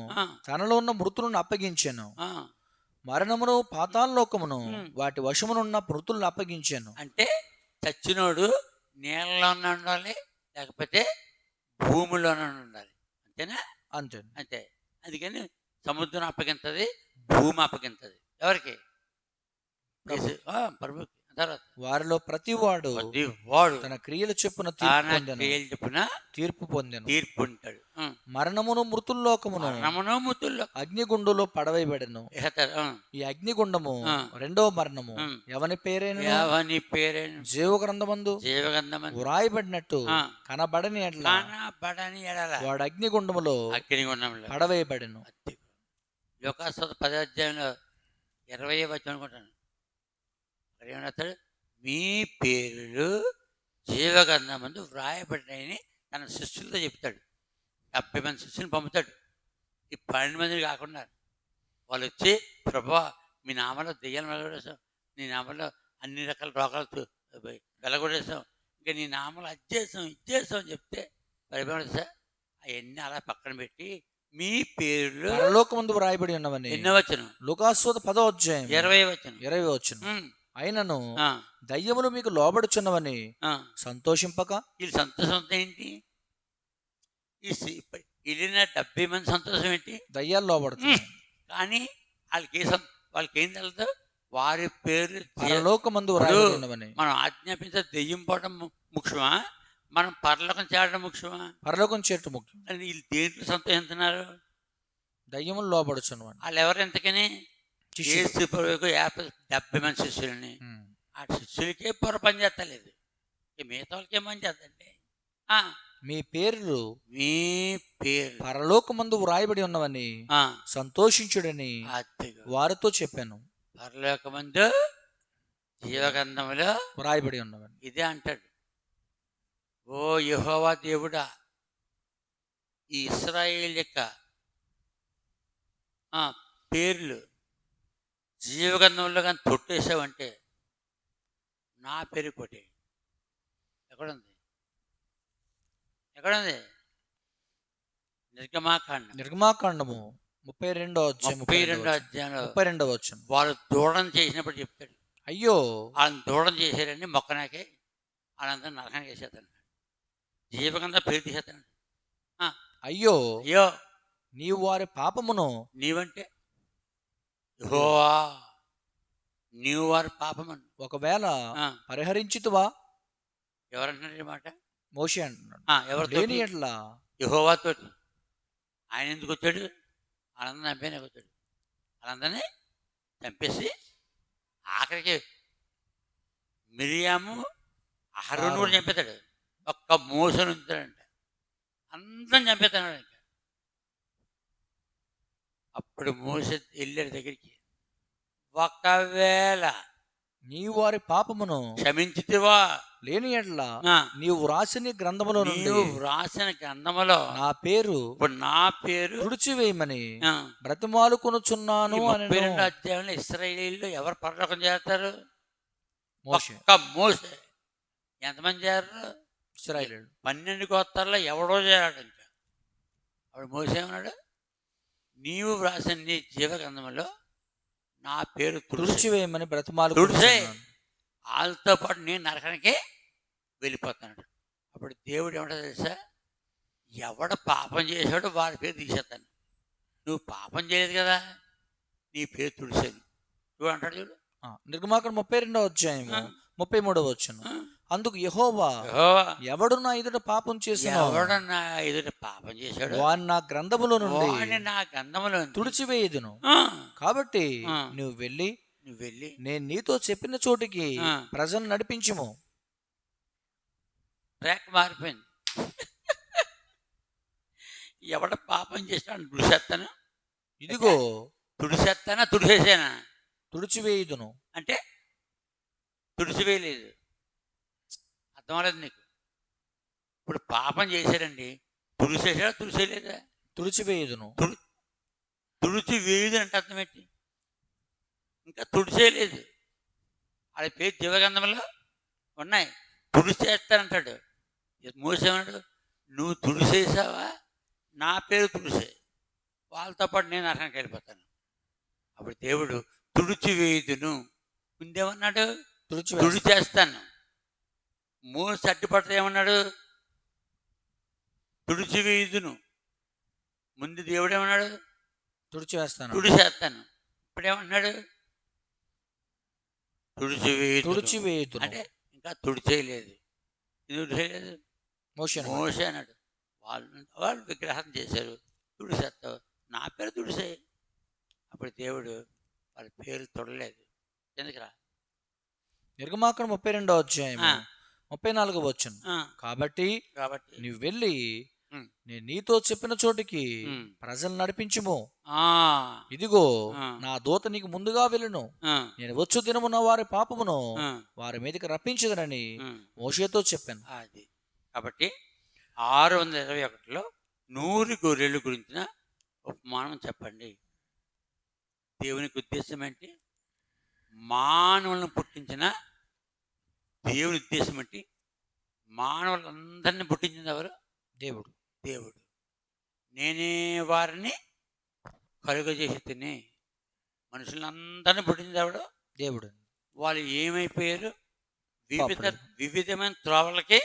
తనలో ఉన్న మృతులను అప్పగించాను. మరణమును పాతాళలోకమును వాటి వశమునున్న మృతులను అప్పగించాను. అంటే చచ్చినోడు నీళ్ళలో ఉండాలి, లేకపోతే భూమిలోనే ఉండాలి. అంతేనా? అంతే అంతే. అందుకని సముద్రం అప్పగింతది, భూమి అప్పగింతది. ఎవరికి? ప్రభుకి. వారిలో ప్రతి వాడు తన క్రియలు చెప్పున తీర్పు పొందెను. తీర్పు ఉంటాడు. మరణమును మృతుల్లోకమును అగ్నిగుండులో పడవేయబడెను. ఈ అగ్నిగుండము రెండవ మరణము. ఎవని పేరైన జీవ గ్రంథమందు వ్రాయబడినట్టు కనబడని ఎడల వాడు అగ్నిగుండములో పడవేయబడెను. యోహాను 10వ అధ్యాయంలో 20వ వచనం అనుకుంటాను. ఏమన్నాడు? మీ పేర్లు జీవగ్రంథమందు వ్రాయబడినాయని తన శిష్యులతో చెప్తాడు. 70 మంది శిష్యుని పంపుతాడు. ఈ 12 మందిని కాకుండా వాళ్ళు వచ్చి, ప్రభువా మీ నామలో దెయ్యాలు వెలగొడేసాం, నీ నామలో అన్ని రకాల రోగాలు వెలగొడేసాం, ఇంకా నీ నామలో అది చేసాం ఇది చేసాం అని చెప్తే పరిభ్రమణ సార్ అవన్నీ అలా పక్కన పెట్టి మీ పేర్లు పరలోకమందు వ్రాయబడి ఉన్నవని. ఎన్నో వచనం? లూకాసు 10వ అధ్యాయం 20వ వచనం. అయినను దయ్యములు మీకు లోబడుచున్నవని సంతోషింపక. వీళ్ళు సంతోషం ఏంటి? వెళ్ళిన 70 మంది సంతోషం ఏంటి? దయ్యాలు లోబడుతుంది. కానీ వాళ్ళకి ఏం తెలుసు? వారి పేర్లు పరలోకమందు వ్రాయబడినవని. మనం ఆజ్ఞాపించే దెయ్యం పోవడం ముఖ్యమా, మనం పరలోకం చేరడం ముఖ్యమా? పరలోకం చేరడం ముఖ్యం. వీళ్ళు దేంట్లో సంతోషిస్తున్నారు? దయ్యములు లోబడుచున్నవని. వాళ్ళు ఎవరు? ఎంతకని 70 మంది శిష్యులని. ఆ శిష్యులకే పొర పని చేస్తలేదు, మిగతా వాళ్ళకి ఏం పని చేద్దండి. మీ పేర్లు పరలోకమందు వ్రాయబడి ఉన్నవని సంతోషించుడని వారితో చెప్పాను. పరలోకమందు జీవగ్రంథములో వ్రాయబడి ఉన్నవని ఇదే అంటాడు. ఓ యెహోవా దేవుడా, ఈ ఇశ్రాయేలు యొక్క పేర్లు జీవగ్రంథంలో కానీ తొట్టేసావంటే నా పేరు కొట్టే. ఎక్కడుంది? నిర్గమాకాండము 32వ అధ్యాయంలో వాళ్ళు దూడం చేసినప్పుడు చెప్తాడు, అయ్యో వాళ్ళని దూడం చేశారని మొక్కనాకే వాళ్ళందరూ నరకానికి వేసేస్తాను, జీవగ్రంథ పేరు తీసేస్తాను. అయ్యో అయ్యో నీవు వారి పాపమును, నీవంటే యెహోవా నీవు వారి పాపమను ఒకవేళ పరిహరించుతువా. ఎవరంటున్నారు మాట? మోషే అంటున్నాడు. ఎవరు? ఎట్లా? యెహోవాతో. ఆయన ఎందుకు వచ్చాడు? వాళ్ళందరినీ చంపేనే వచ్చాడు. వాళ్ళందరినీ చంపేసి ఆఖరికి మిరియాము అహరోను కూడా చంపేస్తాడు. ఒక్క మోసను ఉంచుతాడంట, అందరం చంపేస్తాడు. ఇంకా అప్పుడు మోసే వెళ్ళాడు దగ్గరికి, ఒకవేళ నీ వారి పాపమును క్షమించితివా, లేని ఎడ్ల ఆ, నీవు వ్రాసిన గ్రంథములో నుండి నీవు వ్రాసిన గ్రంథములో నా పేరు ఇప్పుడు నా పేరు తుడిచివేయమని ఆ, బ్రతిమాలుకొనుచున్నాను ఈ అని 32 అధ్యాయంలో ఇశ్రాయేలీయులు ఎవరు పరలోకం చేస్తారు? మోషే ఒక్క మోసే. ఎంతమంది చేరారు? ఇశ్రాయేలీయులు 12 గోత్రాల్లో ఎవడో చేరాడు. ఇంకా అప్పుడు మోసే ఏమన్నాడు? నీవు వ్రాసిన నీ జీవ గ్రంథంలో నా పేరు తుడిచివేయమని తుడిచే. బ్రతిమాలుకొనుచున్నాను. వాళ్ళతో పాటు నేను నరకానికి వెళ్ళిపోతాను. అప్పుడు దేవుడు ఏమంటో తెలుసా? ఎవడ పాపం చేశాడో వాడి పేరు తీసేస్తాను. నువ్వు పాపం చేయలేదు కదా, నీ పేరు తుడిచాను చూడు అంటాడు. చూడు నిర్గమాకాండం 32వ అధ్యాయము 33వ వచనం. అందుకు యెహోవా యెహోవా, ఎవడు నా ఎదుట పాపం చేసినో ఎవడ నా ఎదుట పాపం చేశాడు వాని నా గ్రంథములో నుండి వాడిని నా గంధములో తుడిచివేయుదును. కాబట్టి నువ్వు వెళ్ళి నువ్వు వెళ్ళి నేను నీతో చెప్పిన చోటికి ఆ. ప్రజలు నడిపించుము. ట్రాక్ మారిపోయింది. ఎవడ పాపం చేశాడు తుడిసేస్తాను. ఇదిగో తుడిసేస్తానా తుడిసేసానా తుడిచివేయుదును. అంటే తుడిచివేయలేదు. అర్థం అవ్వలేదు నీకు? ఇప్పుడు పాపం చేశాడండి, తుడిసేసాడా తుడిసేయలేదా? తుడిచివేయుదును. తుడిచి వేయుదు అంటే అర్థం ఏంటి? ఇంకా తుడిచేయలేదు. వాళ్ళ పేరు జీవగంధంలో ఉన్నాయి. తుడిచేస్తానంటాడు. మోసేమన్నాడు? నువ్వు తుడిసేసావా, నా పేరు తుడిసే, వాళ్ళతో పాటు నేను నరకానికి వెళ్ళిపోతాను. అప్పుడు దేవుడు తుడిచివేయుదును. ముందేమన్నాడు? తుడిచేస్తాను. మోసే అడ్డుపడితే ఏమన్నాడు? తుడిచివేయుదును. ముందు దేవుడు ఏమన్నాడు? తుడిచేస్తాను. ఇప్పుడేమన్నాడు? తుడిచివేయుదును. అంటే ఇంకా తుడిచేయలేదు. తుడిచేయలేదు మోసే అన్నాడు. వాళ్ళు విగ్రహం చేశారు, తుడిసేస్తావు, నా పేరు తుడిసే. అప్పుడు దేవుడు వాళ్ళ పేరు తొడలేదు. ఎందుకురా? నిర్గమాకాండం 32వ అధ్యాయం 34వ వచనం. కాబట్టి నువ్వు వెళ్ళి నేను నీతో చెప్పిన చోటికి ప్రజలు నడిపించుము. ఇదిగో నా దూత నీకు ముందుగా వెళ్ళును. నేను వచ్చు దినమున వారి పాపమును వారి మీదకి రప్పించదనని మోషేతో చెప్పాను. అది కాబట్టి 621లో 100 గొర్రెల గురించిన ఉపమానం చెప్పండి. దేవునికి ఉద్దేశం ఏంటి? మానవులను పుట్టించిన దేవుని ఉద్దేశం ఏంటి? మానవులందరినీ పుట్టించింది ఎవరు? దేవుడు. దేవుడు. నేనే వారిని కలుగజేసి తిని మనుషులందరినీ పుట్టించింది ఎవడు? దేవుడు. వాళ్ళు ఏమైపోయారు? వివిధమైన త్రోవలకి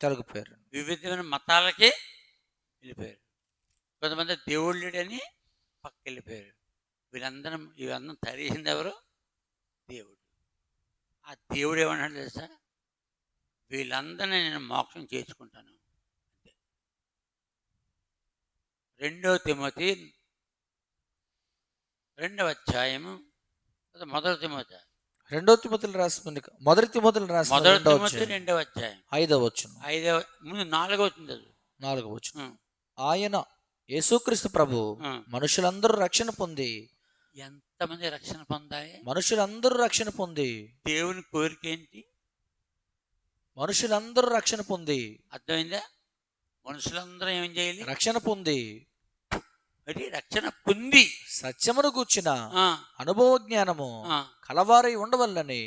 తొలగిపోయారు, వివిధమైన మతాలకి వెళ్ళిపోయారు. కొంతమంది దేవుడు లేడని పక్కకి వెళ్ళిపోయారు. ఇవందరం తరిగింది ఎవరు? దేవుడు. ఆ దేవుడు ఏమన్నాడు తెలుసా? వీళ్ళందరినీ నేను మోక్షం చేసుకుంటాను. 2 తిమోతి 2వ అధ్యాయము 1 తిమోతి 2 తిమోతిలో రాసింది. 1 తిమోతిలో రాసింది 2వ అధ్యాయం 5వ వచనం. ముందు 4వ వచ్చింది. 4వ వచనం. ఆయన యేసుక్రీస్తు ప్రభు మనుషులందరూ రక్షణ పొంది. ఎంతమంది రక్షణ పొందాయి? మనుషులందరూ రక్షణ పొంది. దేవుని కోరిక ఏంటి? మనుషులందరూ రక్షణ పొంది. అర్థమైందా? మనుషులందరూ ఏం చేయాలి? రక్షణ పొంది. రక్షణ పొంది సత్యమును గూర్చిన అనుభవ జ్ఞానము కలవారై ఉండవల్లని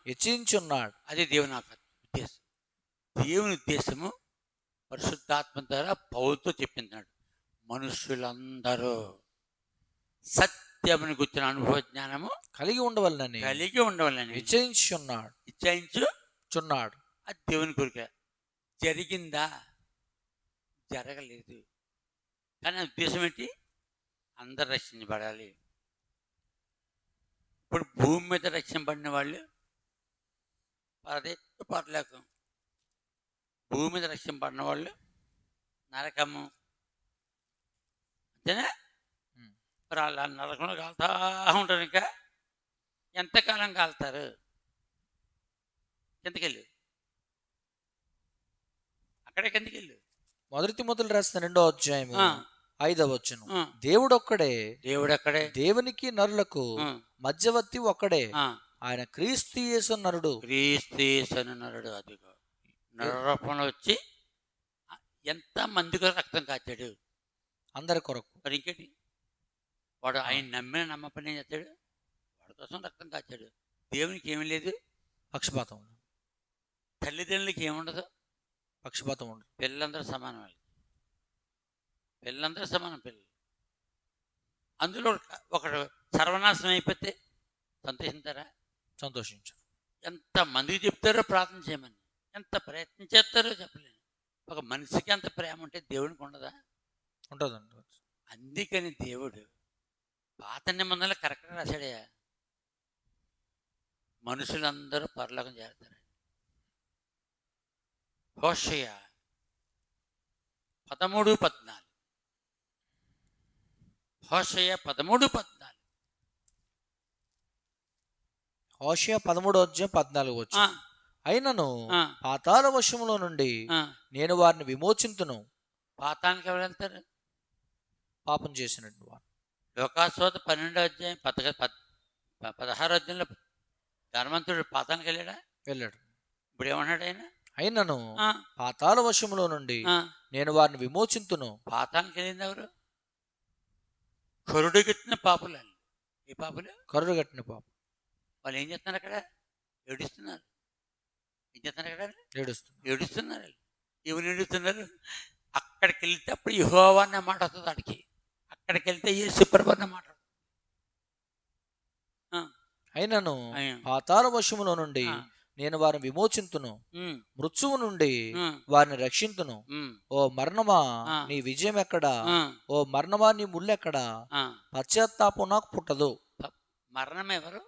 హెచ్చించున్నాడు. అది దేవుని ఉద్దేశం. దేవుని ఉద్దేశము పరిశుద్ధాత్మ ద్వారా పౌలుతో చెప్పించాడు. మనుషులందరూ సత్యమును గూర్చిన అనుభవ జ్ఞానము కలిగి ఉండవల్లని హెచ్చరించుచున్నాడు. అది దేవుని కోరిక. జరిగిందా? జరగలేదు. కానీ ఉద్దేశం ఏంటి? అందరు రక్షించబడాలి. ఇప్పుడు భూమి మీద రక్షింపబడిన వాళ్ళు పరలోకం, భూమి మీద రక్షింపబడిన వాళ్ళు నరకము. అంతేనా? మరి అలా నరకంలో కాలుతా ఉంటారు. ఇంకా ఎంతకాలం కాలుతారు? కిందకెళ్ళు, అక్కడే కిందకెళ్ళు. 1 తిమోతిలో రాసిన 2వ అధ్యాయము 5వ వచనం. దేవుడొక్కడే, దేవునికి నరులకు మధ్యవర్తి ఒక్కడే, ఆయన క్రీస్తు యేసు నరుడు. క్రీస్తు యేసు నరుడు. అదిగో నరరూపంలో వచ్చి ఎంత మందికి రక్తం కాచాడు, అందరి కొరకు. మరి ఇంకేంటి, వాడు ఆయన నమ్మిన నమ్మపని ఏం చేస్తాడు, వాడి కోసం రక్తం కాచాడు. దేవునికి ఏమీ లేదు, పక్షపాతం ఉండదు. తల్లిదండ్రులకి ఏముండదు, పక్షపాతం ఉండదు. పిల్లలందరూ సమానం, వాళ్ళు పిల్లలందరూ సమానం. పిల్లలు అందులో ఒకడు సర్వనాశనం అయిపోతే సంతోషించారా? సంతోషించారు. ఎంత మందికి చెప్తారో ప్రార్థన చేయమని, ఎంత ప్రయత్నం చేస్తారో చెప్పలేను. ఒక మనిషికి అంత ప్రేమ ఉంటే దేవునికి ఉండదా? ఉంటుందండి. అందుకని దేవుడు పాత నిబంధనలు కరెక్ట్గా రాశాడయ్యా. మనుషులందరూ పరలోకం చేస్తారు. హోషేయ 13:14. హోషేయ 13:14. హోషేయ 13:14 వచ్చి, అయినను పాతాళ వశములో నుండి నేను వారిని విమోచింతును. పాతానికి ఎవరు వెళ్తారు? పాపం చేసినట్టు వారు. లోకాసోత 12:16 ధనవంతుడు పాతానికి వెళ్ళాడా? వెళ్ళాడు. ఇప్పుడు ఏమన్నాడు ఆయన? అయినను పాతాళ వశములో నుండి నేను వారిని విమోచింతును. పాతానికి వెళ్ళింది ఎవరు? కరుడు కట్టిన పాపులు. ఏ పాపులు? కరుడు కట్టిన పాపం. వాళ్ళు ఏం చేస్తున్నారు అక్కడ? ఏడుస్తున్నారు. ఏం చేస్తున్నారు అక్కడ? ఏడుస్తున్నారు. ఎవరు ఏడుస్తున్నారు? అక్కడికి వెళ్తే అప్పుడు యెహోవా అన్న మాట వస్తుంది వాడికి. అక్కడికి వెళ్తే యేసు ప్రభువు అన్న మాట. అయినను పాతాళ వశములో నుండి నేను వారిని విమోచింతును, మృత్యువు నుండి వారిని రక్షింతును. ఓ మరణమా నీ విజయం ఎక్కడా? ఓ మరణమా నీ ముళ్ళెక్కడా? పశ్చాత్తాపం నాకు పుట్టదు. మరణం ఎవరు?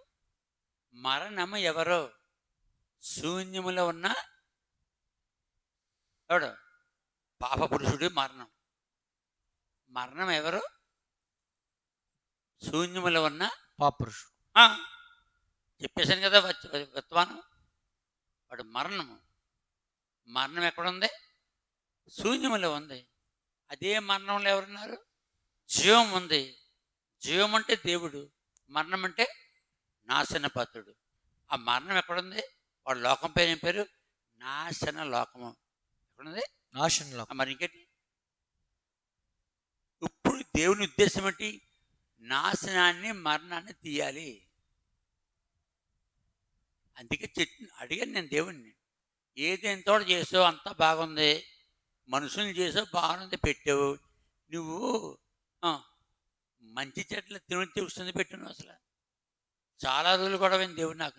మరణము ఎవరు? శూన్యములో ఉన్న ఎవడు? పాప పురుషుడు మరణం. మరణం ఎవరు? శూన్యములో ఉన్న పాప పురుషుడు. చెప్పేశాను కదా వర్తమానం. వాడు మరణము. మరణం ఎక్కడుంది? శూన్యములో ఉంది. అదే మరణంలో ఎవరున్నారు? జీవం ఉంది. జీవం అంటే దేవుడు, మరణం అంటే నాశనపాత్రుడు. ఆ మరణం ఎక్కడుంది? వాడు లోకం పేరు ఏం పేరు? నాశన లోకము. ఎక్కడుంది? నాశన లోకం. మరి ఇంకేంటి? ఇప్పుడు దేవుని ఉద్దేశం ఏంటి? నాశనాన్ని, మరణాన్ని తీయాలి. అందుకే అడిగాను నేను దేవుణ్ణి, ఏది ఎంతో చేసావు అంతా బాగుంది, మనుషుల్ని చేసావు బాగుంది, పెట్టావు, నువ్వు మంచి చెట్ల తిని వస్తుంది పెట్టాను. అసలు చాలా రోజులు కూడా పోయింది దేవుడు నాకు.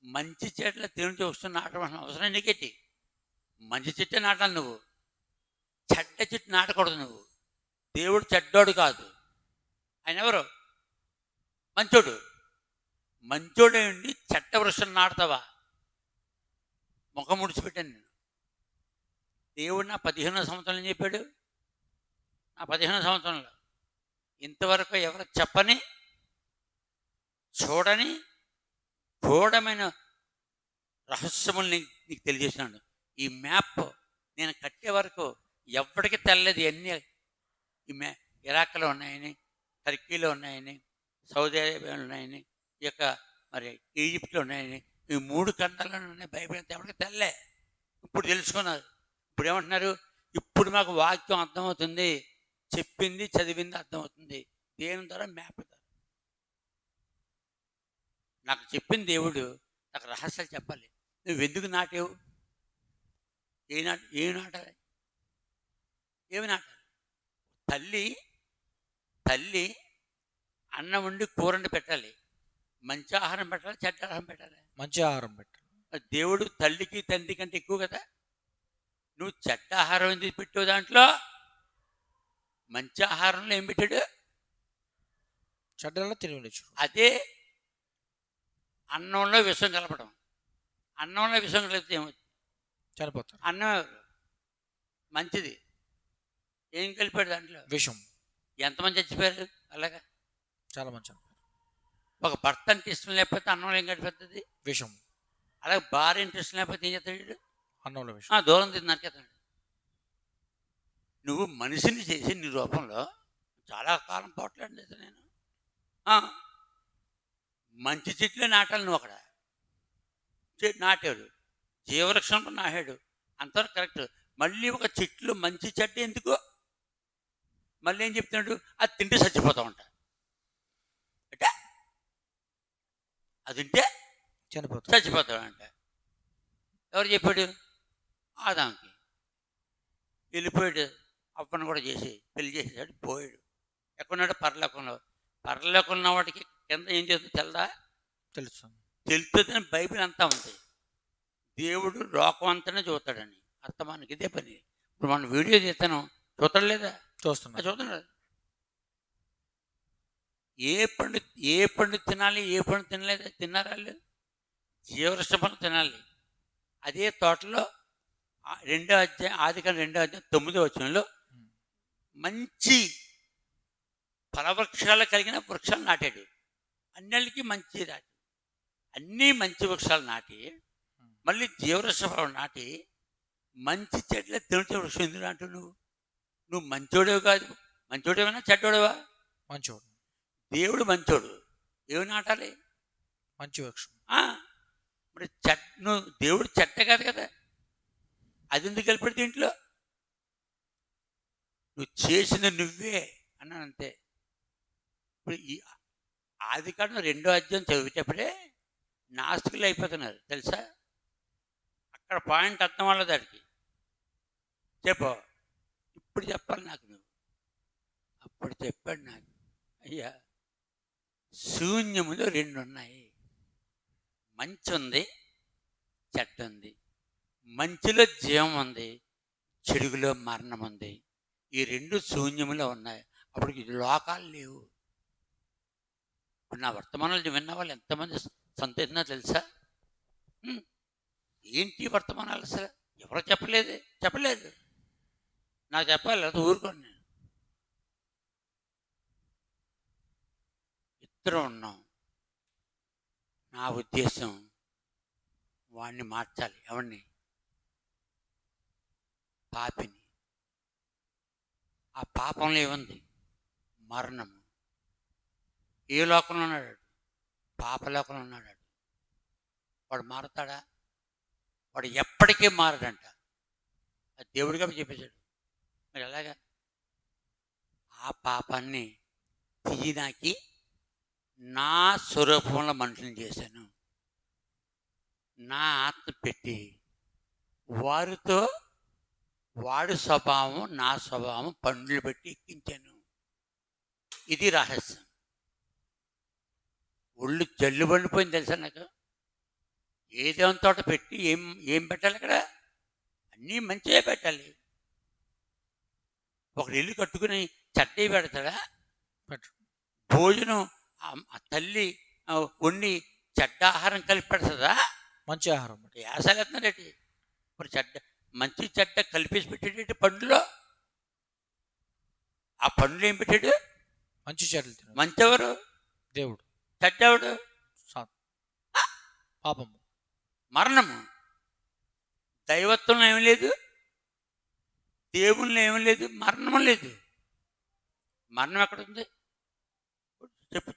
మంచి చెట్ల తిని వస్తుంది నాటడం అవసరం నీకేటి? మంచి చెట్టే నాటాలి నువ్వు, చెడ్డ చెట్టు నాటకూడదు నువ్వు. దేవుడు చెడ్డోడు కాదు, ఆయన ఎవరు? మంచోడు. మంచోడే ఉండి చెట్ట వృక్షం నాటుతావా? ముఖం ముడిచిపెట్టాను నేను. దేవుడు నా 15వ సంవత్సరంలో చెప్పాడు. నా 15వ సంవత్సరంలో ఇంతవరకు ఎవరు చెప్పని, చూడని ఘోరమైన రహస్యముల్ని నీకు తెలియజేసినాడు. ఈ మ్యాప్ నేను కట్టే వరకు ఎవరికి తెల్లది. అన్నీ ఈ ఇరాక్లో ఉన్నాయని, టర్కీలో ఉన్నాయని, సౌదీ అరేబియాలో ఉన్నాయని, ఈ యొక్క మరి ఈజిప్ట్లో ఉన్నాయని, ఈ 3 ఖండాల్లో ఉన్నాయి. బైబిల్ అంతా ఎవరికి తెల్లే. ఇప్పుడు తెలుసుకున్నారు. ఇప్పుడు ఏమంటున్నారు? ఇప్పుడు మాకు వాక్యం అర్థమవుతుంది, చెప్పింది చదివింది అర్థమవుతుంది. దేని ద్వారా? మ్యాప్ ద్వారా. నాకు చెప్పింది దేవుడు, నాకు రహస్యాలు చెప్పాలి. నువ్వు ఎందుకు నాటేవు? ఏమి నాటాలి? ఏమి నాటాలి? తల్లి అన్నం వండి కూరండి పెట్టాలి. మంచి ఆహారం పెట్టాలి, చెడ్డ ఆహారం పెట్టాలి. మంచి ఆహారం పెట్టాలి. దేవుడు తల్లికి తండ్రి కంటే ఎక్కువ కదా. నువ్వు చెడ్డ ఆహారం ఎందుకు పెట్టావు? దాంట్లో మంచి ఆహారంలో ఏం పెట్టాడు? చెడ్డలో తిరిగి. అదే అన్నంలో విషం కలపడం. అన్నంలో విషం కలిపితే ఏమవుతుంది? చనిపోతారు. అన్నం ఎవరు? మంచిది. ఏం కలిపాడు దాంట్లో? విషం. ఎంతమంది చచ్చిపోయారు అలాగా? చాలా మంచి. ఒక భర్త అంటే ఇష్టం లేకపోతే అన్నంలో ఏం కలిపిస్తుంది? విషం. అలాగే భార్య అంటే ఇష్టం లేకపోతే ఏం చేస్తాడు? అన్నంలో విషం. దూరం తిని నరికేస్తాడు. నువ్వు మనిషిని చేసి నీ రూపంలో చాలా కాలం పోట్లాడలేదు నేను. మంచి చెట్లు నాటాలి నువ్వు. అక్కడ నాటాడు. జీవవృక్షం నాటాడు, అంతవరకు కరెక్ట్. మళ్ళీ ఒక చెట్లు మంచి చెట్టు ఎందుకో మళ్ళీ ఏం చెప్తున్నాడు, అది తింటే చచ్చిపోతా ఉంటా అంటే అది తింటే చచ్చిపోతాడంట. ఎవరు చెప్పాడు? ఆదాంకి. వెళ్ళిపోయాడు, అప్పని కూడా చేసి పెళ్లి చేసేసాడు, పోయాడు. ఎక్కడున్నాడు? పరలోకంలో. పరలోకంలో వాడికి కింద ఏం చేస్తుంది తెలదా? తెలుస్తుందని బైబిల్ అంతా ఉంది. దేవుడు లోకం అంతానే చూస్తాడని అర్థమానికి ఇదే పని. ఇప్పుడు మనం వీడియో చేస్తాను, చూస్తాడు లేదా? చూస్తున్నాడు. ఏ పండు తినాలి, ఏ పండు తినలేదు, తిన్నారా లేదు? జీవవృక్ష పండు తినాలి. అదే తోటలో 2వ అధ్యాయం, ఆదికాండం 2వ అధ్యాయం 9వ వచనంలో మంచి ఫలవృక్షాలు కలిగిన వృక్షాలు నాటాడు. అన్నిటికీ మంచి నాటి, అన్నీ మంచి వృక్షాలు నాటి, మళ్ళీ జీవవృక్ష ఫలం నాటి, మంచి చెట్ల తినచే వృక్షం ఎందుకు అంటూ నువ్వు మంచోడేవి కాదు. మంచోడేవైనా చెడ్డోడేవా? మంచోడు. దేవుడు మంచోడు, ఏమి నాటాలి? మంచి వృక్షం. మరి నువ్వు దేవుడు చెట్ట కాదు కదా, అది ఎందుకు కలిపాడు దీంట్లో? నువ్వు చేసిన నువ్వే అన్నానంతే. ఇప్పుడు ఈ ఆదికాండం 2వ అధ్యాయం చదివేటప్పుడే నాస్తికులు అయిపోతున్నారు తెలుసా? అక్కడ పాయింట్ అర్థం వల్ల దానికి చెప్పు. ఇప్పుడు చెప్పాలి నాకు నువ్వు. అప్పుడు చెప్పాడు నాకు, అయ్యా శూన్యములో 2 ఉన్నాయి, మంచి ఉంది, చెడ్డ ఉంది. మంచిలో జీవం ఉంది, చెడుగులో మరణం ఉంది. ఈ 2 శూన్యములో ఉన్నాయి. అప్పుడు ఇది లోకాలు లేవు. ఇప్పుడు నా వర్తమానాలు విన్న వాళ్ళు ఎంతమంది సంతోషంగా తెలుసా? ఏంటి వర్తమానాలు అసలు ఎవరో చెప్పలేదు. నాకు చెప్పాలి, అది ఊరుకోండి. నేను ఇద్దరం ఉన్నాం. నా ఉద్దేశం వాడిని మార్చాలి. ఎవరిని? పాపిని. ఆ పాపంలో ఏముంది? మరణము. ఏ లోకంలో ఉన్నాడు? పాపలోకంలో ఉన్నాడు. వాడు మారతాడా? వాడు ఎప్పటికీ మారడంట. అది దేవుడిగా చెప్పేశాడు. మరి ఎలాగా? ఆ పాపాన్ని తీయనాకి నా స్వరూపంలో మనుషులను చేశాను, నా ఆత్మ పెట్టి వారితో వాడి స్వభావం నా స్వభావం పండ్లు పెట్టి ఎక్కించాను. ఇది రహస్యం. ఒళ్ళు జల్లు పండిపోయింది తెలుసా నాకు. ఏదేం తోట పెట్టి ఏం పెట్టాలి అక్కడ? అన్నీ మంచిగా పెట్టాలి. ఒకడు ఇల్లు కట్టుకుని చట్నీ పెడతాడా? భోజనం తల్లి వండి చెడ్డ ఆహారం కలిపి పెడతాదా? మంచి ఆహారం. యాసలేస్తున్నారేంటి? ఇప్పుడు మంచి చెడ్డ కలిపేసి పెట్టేటి పండులో. ఆ పండులో ఏం పెట్టాడు? మంచి చెడ్డలు. మంచి ఎవరు? దేవుడు. చెడ్డ ఎవడు? పాపము, మరణము. దైవత్వంలో ఏమి లేదు, దేవుళ్ళు ఏమి లేదు, మరణం లేదు. మరణం ఎక్కడ ఉంది చెప్పు.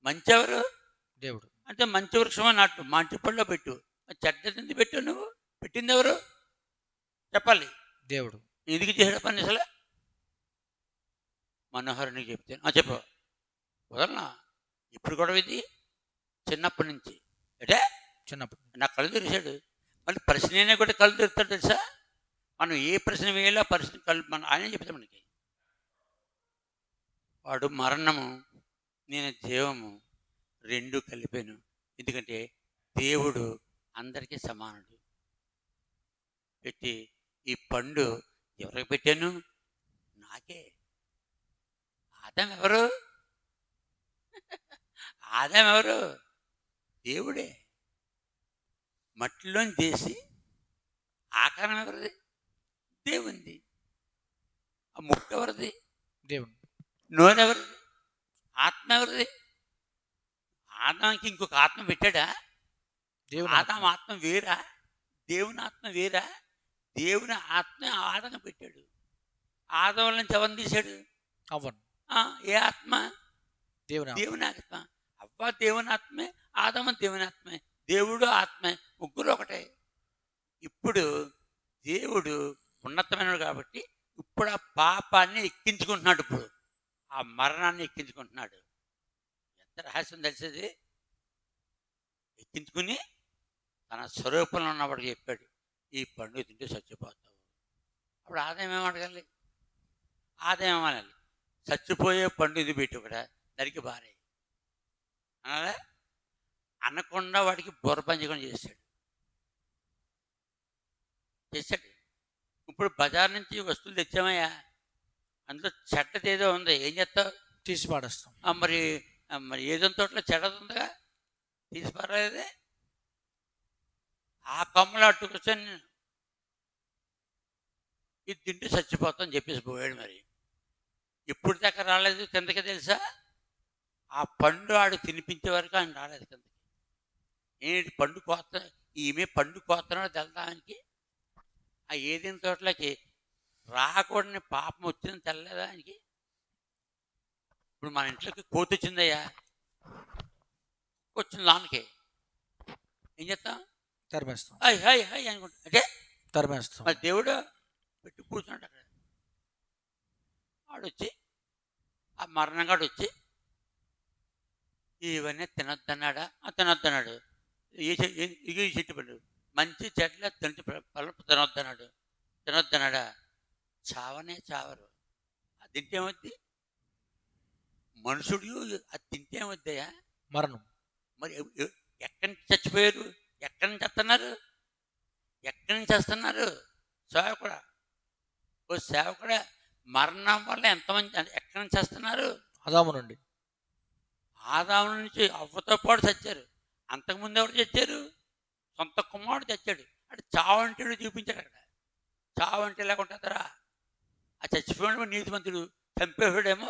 మంచి ఎవరు? దేవుడు. అంటే మంచి వృక్షమా నాటు, మంచి పళ్ళలో పెట్టు. చెడ్డ తింది పెట్టు. నువ్వు పెట్టింది ఎవరు చెప్పాలి? దేవుడు. ఎందుకు చేసాడు పని అసలు? మనోహరునికి చెప్తాను. చెప్పు. వదలనా? ఇప్పుడు కూడా ఇది చిన్నప్పటి నుంచి అంటే చిన్నప్పుడు నా కళ్ళు తెరిచాడు. మళ్ళీ ప్రశ్న కూడా కళ్ళు తెరుతాడు తెలుసా? మనం ఏ ప్రశ్న వేయాలో ప్రశ్న కళ్ళు మనం ఆయన చెప్తాం. మనకి వాడు మరణము, నేను జీవము 2 కలిపాను. ఎందుకంటే దేవుడు అందరికీ సమానుడు. పెట్టి ఈ పండు ఎవరికి పెట్టాను? నాకే. ఆదాం ఎవరు? ఆదాం ఎవరు? దేవుడే. మట్టిలోని చేసి ఆకారం ఎవరిది? దేవుంది. ఆ ముక్కు ఎవరిది? దేవుడు. నోరు ఎవరిది? ఆత్మ ఎవరిది? ఆదాంకి ఇంకొక ఆత్మ పెట్టాడా? ఆదాం ఆత్మ వేరా? దేవుని ఆత్మ వేరా? దేవుని ఆత్మ ఆదాం పెట్టాడు. ఆదాం నుంచి ఎవరిని తీశాడు? అవ్వను. ఏ ఆత్మ? దేవుని ఆత్మ. అవ్వ దేవుని ఆత్మే, ఆదాము దేవుని ఆత్మే. దేవుడు ఆత్మ ముగ్గురు ఒకటే. ఇప్పుడు దేవుడు ఉన్నతమైనడు కాబట్టి ఇప్పుడు ఆ పాపాన్ని ఎక్కించుకుంటున్నాడు. ఇప్పుడు ఆ మరణాన్ని ఎక్కించుకుంటున్నాడు. ఎంత రహస్యం తెలిసేది. ఎక్కించుకుని తన స్వరూపంలో ఉన్నవాడికి చెప్పాడు, ఈ పండు తింటే చచ్చిపోతావు. అప్పుడు ఆదాయం ఏమడగాలి? ఆదాయం ఏమనాలి? చచ్చిపోయే పండు ఇది పెట్టి కూడా దానికి బారే అనాలా? అనకుండా వాడికి బుర్రపంచకుండా చేశాడు. ఇప్పుడు బజార్ నుంచి వస్తువులు తెచ్చామయ్యా, అందులో చెడ్డది ఏదో ఉంది, ఏం చేస్తావు? తీసి పాడేస్తాం. మరి మరి ఏదో తోటలో చెడ్డది ఉందిగా, తీసి పారలేదే. ఆ కొమ్మలు అట్టుకొచ్చాను నేను, ఇది తింటూ చచ్చిపోతాను చెప్పేసి పోయాడు. మరి ఎప్పుడు దాకా రాలేదు కిందకి తెలుసా? ఆ పండు ఆడు తినిపించే వరకు ఆయన రాలేదు కిందకి. ఏంటి పండు కోత, ఈమె పండు కోతున్నాడు తెల్లదానికి. ఆ ఏదైనా తోటలోకి రాకూడని పాపం వచ్చిందని తెల్లదా ఆయనకి? ఇప్పుడు మన ఇంట్లోకి కోతి వచ్చిందయ్యా, వచ్చింది దానికి ఏం చేస్తాం? తరిమేస్తాం. హై హై హై అనుకుంటా, అంటే తరిమేస్తాం. మరి దేవుడు పెట్టి కూర్చున్నాడు అక్కడ. ఆడొచ్చి ఆ మరణంగాడు వచ్చి ఇవన్నీ తినొద్దన్నాడా? తినొద్దన్నాడు. ఈ చెట్టు పండు మంచి చెట్ల తింటే పలుపు తినొద్దన్నాడు. తినొద్దన్నాడా? చావనే చావరు. అది తింటేమొద్ది? మనుషుడు అది తింటేమొద్దయా? మరణం. మరి ఎక్కడి నుంచి చచ్చిపోయారు? ఎక్కడి నుంచి వస్తున్నారు? ఎక్కడి నుంచి వస్తున్నారు? సేవకుడా, ఓ సేవకుడా, మరణం వల్ల ఎంతమంది ఎక్కడి నుంచి వస్తున్నారు? ఆదాము నుండి. ఆదాము నుంచి అవ్వతో పాటు చచ్చారు. అంతకుముందు ఎవరు చచ్చారు? సొంత కుమారుడు చచ్చాడు. అంటే చావంటేడు చూపించాడు అక్కడ. చావంటే ఎలా ఉంటుందరా? ఆ చచ్చిపోయిన నీతిమంతుడు, చంపేవాడేమో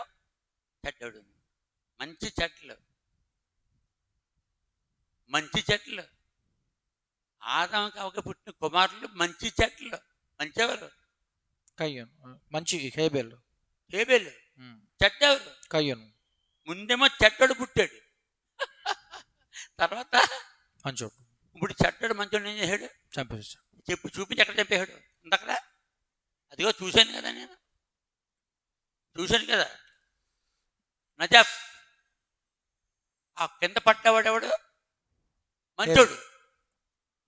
చెడ్డాడు. మంచి చెట్లు, మంచి చెట్లు. ఆదాముకి అవక పుట్టిన కుమారులు మంచి చెట్లు. మంచివారు కయ్యను, మంచి హేబేలు. హేబేలు చెడ్డెవరు? కయ్యను. ముందేమో చెడ్డడు పుట్టాడు, తర్వాత మంచోడు. ఇప్పుడు చెడ్డడు మంచోడు ఏం చేశాడు? చంపేశాడు. చెప్పు, చూపించి ఎక్కడ చంపేశాడు? అక్కడ అదిగో చూశాను కదా, నేను చూశాను కదా. నజాఫ్ ఆ కింద పడ్డవాడెవడు? మంచోడు.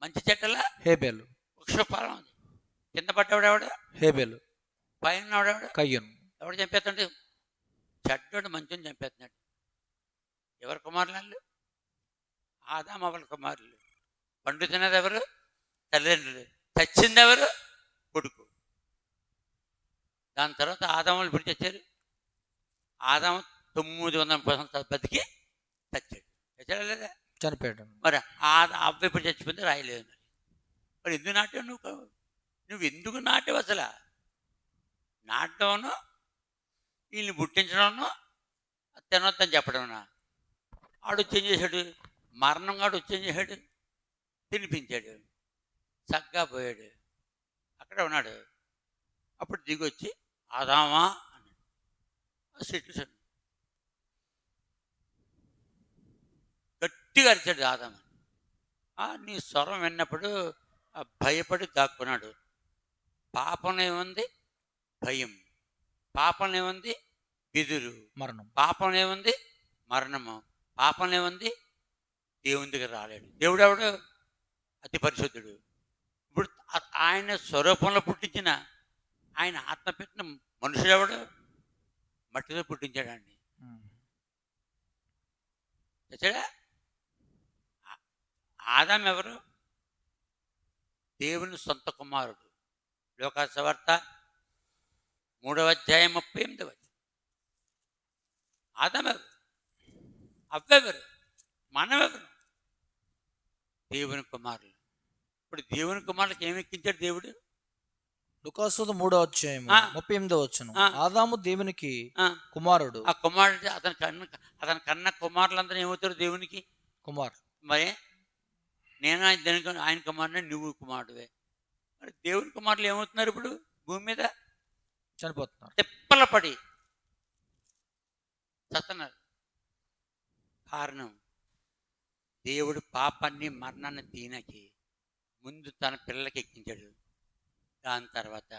మంచి చెట్టలా హేబేలు. వృక్షఫలం ఉంది. కింద పడ్డవాడెవడు? హేబేలు. పైన ఉన్నవాడెవడు? కయ్యను. ఎవడు చంపేస్తుంటే? చెడ్డోడు మంచిని చంపేస్తున్నాడు. ఎవరి కుమారులు? ఆదాము అవ్వల కుమారులు. పండు తిన్నది ఎవరు? తల్లిదండ్రులు. చచ్చింది ఎవరు? కొడుకు. దాని తర్వాత ఆదాములు ఇప్పుడు చచ్చారు. ఆదాము 930 సంవత్సరాలు బతికి చచ్చాడు. చచ్చాడా లేదా? చనిపోయాడు. మరి అబ్బాయి ఇప్పుడు చచ్చిపోతే రాయలేదు. మరి ఎందుకు నాటావు నువ్వు ఎందుకు నాటావు అసలు? నాటడంను, వీళ్ళని పుట్టించడంను, తినొద్దని చెప్పడం. ఆడు వచ్చేం చేశాడు? మరణం కాడు వచ్చేం చేశాడు? తినిపించాడు. చక్కగా పోయాడు. అక్కడే ఉన్నాడు. అప్పుడు దిగొచ్చి ఆదామా అన్నాడు. సిట్టు గట్టిగా అరిచాడు ఆదామని. నీ స్వరం విన్నప్పుడు భయపడి దాక్కున్నాడు. పాపంలో ఏముంది? భయం. పాపంలో ఏముంది? బిదురు. మరణం. పాపంలో ఏముంది? మరణము. పాపంలో ఏముంది? దేవుని దగ్గర రాలేడు. దేవుడు ఎవడు? అతి పరిశుద్ధుడు. ఇప్పుడు ఆయన స్వరూపంలో పుట్టించిన, ఆయన ఆత్మ పెట్టిన మనుషుడు ఎవడు? మట్టితో పుట్టించాడండి. తెచ్చాడా? ఆదాం ఎవరు? దేవుని సొంత కుమారుడు. లోకాసువార్త 3వ అధ్యాయం 38. ఆదాం ఎవరు? అవ్వెవరు? మనమెవరు? దేవుని కుమారులు. ఇప్పుడు దేవుని కుమారులకు ఏమి ఎక్కించాడు దేవుడు? లుకాసు 3వ అధ్యాయం 38వ వచనం. ఆదాము దేవునికి కుమారుడు. ఆ కుమారుడు అతని కన్న కుమారులందరూ ఏమవుతారు? దేవునికి కుమారుడు. మరి నేను ఆయన కుమారుడు, నువ్వు కుమారుడువే. మరి దేవుని కుమారులు ఏమవుతున్నారు ఇప్పుడు భూమి మీద? చనిపోతున్నారు. తిప్పల పడి చస్తున్నారు. కారణం దేవుడు పాపాన్ని మరణాన్ని తీనకి ముందు తన పిల్లలకి ఎక్కించాడు. దాని తర్వాత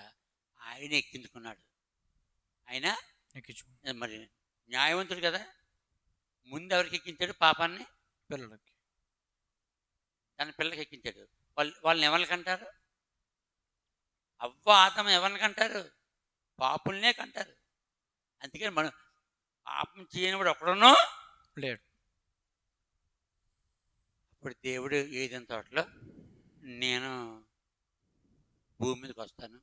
ఆయన ఎక్కించుకున్నాడు. ఆయన మరి న్యాయవంతుడు కదా. ముందు ఎవరికి ఎక్కించాడు? పాపాన్ని పిల్లలకి, తన పిల్లలకి ఎక్కించాడు. వాళ్ళని ఎవరికి అంటారు? అవ్వ ఆదమ ఎవరిని కంటారు? పాపుల్నే కంటారు. అందుకని మనం పాపం చేయనివాడు ఒకడునో లేడు. ఇప్పుడు దేవుడు ఏదైనా తోటలో నేను భూమి మీదకి వస్తాను,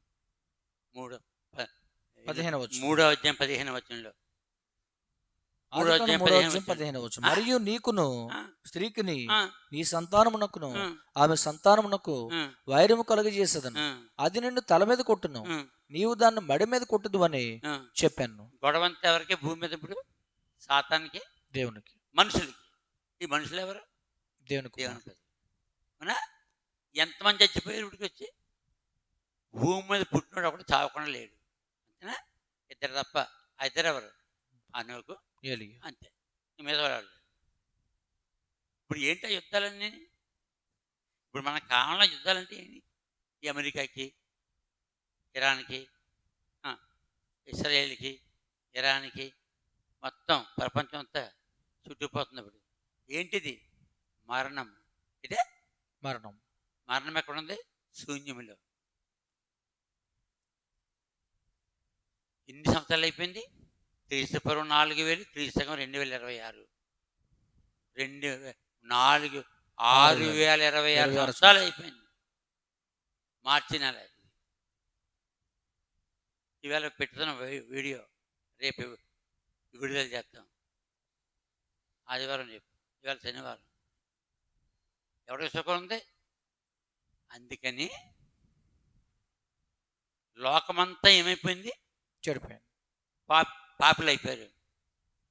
3వ అధ్యాయం 15వ వచనంలో, 15వ వచనం, మరియు నీకును స్త్రీకిని నీ సంతానమునకును ఆమె సంతానమునకు వైరము కలుగజేసేదను, అది నిన్ను తల మీద కొట్టును, నీవు దాన్ని మడి మీద కొట్టుదు అని చెప్పాను. గొడవంతా ఎవరికి? భూమి మీద ఇప్పుడు సాతానికి, దేవునికి, మనుషులకి. ఈ మనుషులు ఎవరు? దేవునికి. అవునా? ఎంతమంది చచ్చిపోయారు ఇప్పటికి వచ్చి? భూమి మీద పుట్టినాడు ఒకటి చావకుండా లేడు. అంతేనా? ఇద్దరు తప్ప. ఆ ఇద్దరు ఎవరు? హనోకు, ఏలియా. అంతే. మీద వాళ్ళు. ఇప్పుడు ఏంటి ఆ యుద్ధాలన్నీ? ఇప్పుడు మన కాలంలో యుద్ధాలంటే ఏంటి? ఈ అమెరికాకి, ఇరాన్కి, ఇస్రాయేల్కి, ఇరాన్కి, మొత్తం ప్రపంచం అంతా చుట్టుకుపోతుంది. ఇప్పుడు ఏంటిది? మరణం. ఇదే మరణం. మరణం ఎక్కడుంది? శూన్యములో. ఎన్ని సంవత్సరాలు అయిపోయింది? క్రీస్తుపూర్వం 4000, క్రీస్తుశకం 2026. 6026 సంవత్సరాలు అయిపోయింది. మార్చి నెల. ఇవాళ పెట్టుతున్న వీడియో రేపు విడుదల చేస్తాం. ఆదివారం చెప్పు, ఇవాళ శనివారం. ఎవరికి సుఖం ఉంది? అందుకని లోకమంతా ఏమైపోయింది? చెడిపోయింది. పాపులు అయిపోయారు.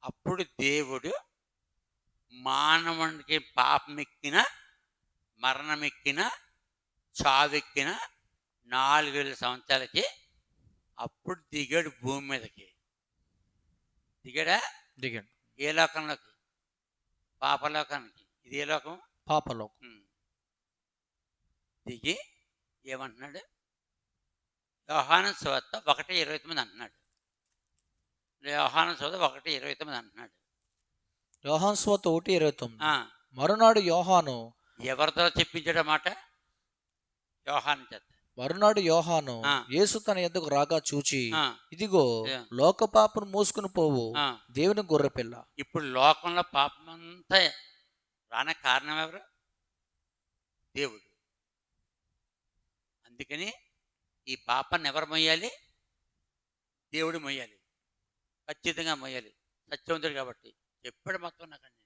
అప్పుడు దేవుడు మానవునికి పాపమెక్కిన, మరణమెక్కిన, చావెక్కిన 4000 సంవత్సరాలకి అప్పుడు దిగాడు భూమి మీదకి. దిగాడా? దిగాడు. ఏ లోకంలోకి? పాపలోకానికి. ఇది ఏ లోకం? పాపలోకం. దిగి ఏమంటున్నాడు? యోహాను సువార్త 1:29 అంటున్నాడు. యోహాను సువార్త 1:29 అంటున్నాడు. యోహాను సువార్త 1:29. మరునాడు యోహాను ఎవరితో చెప్పించాడు మాట? యోహాను చేత. మరునాడు యోహాను యేసు తన యొద్దకు రాగా చూచి, ఇదిగో లోక పాపను మోసుకుని పోవు దేవుని గొర్రెపిల్ల. ఇప్పుడు లోకంలో పాపమంతా రాన కారణం ఎవరు? దేవుడు. అందుకని ఈ పాపాన్ని ఎవరు మొయ్యాలి? దేవుడు మొయ్యాలి. ఖచ్చితంగా మొయ్యాలి. సత్యవంతుడు కాబట్టి చెప్పాడు మొత్తం నాకండి.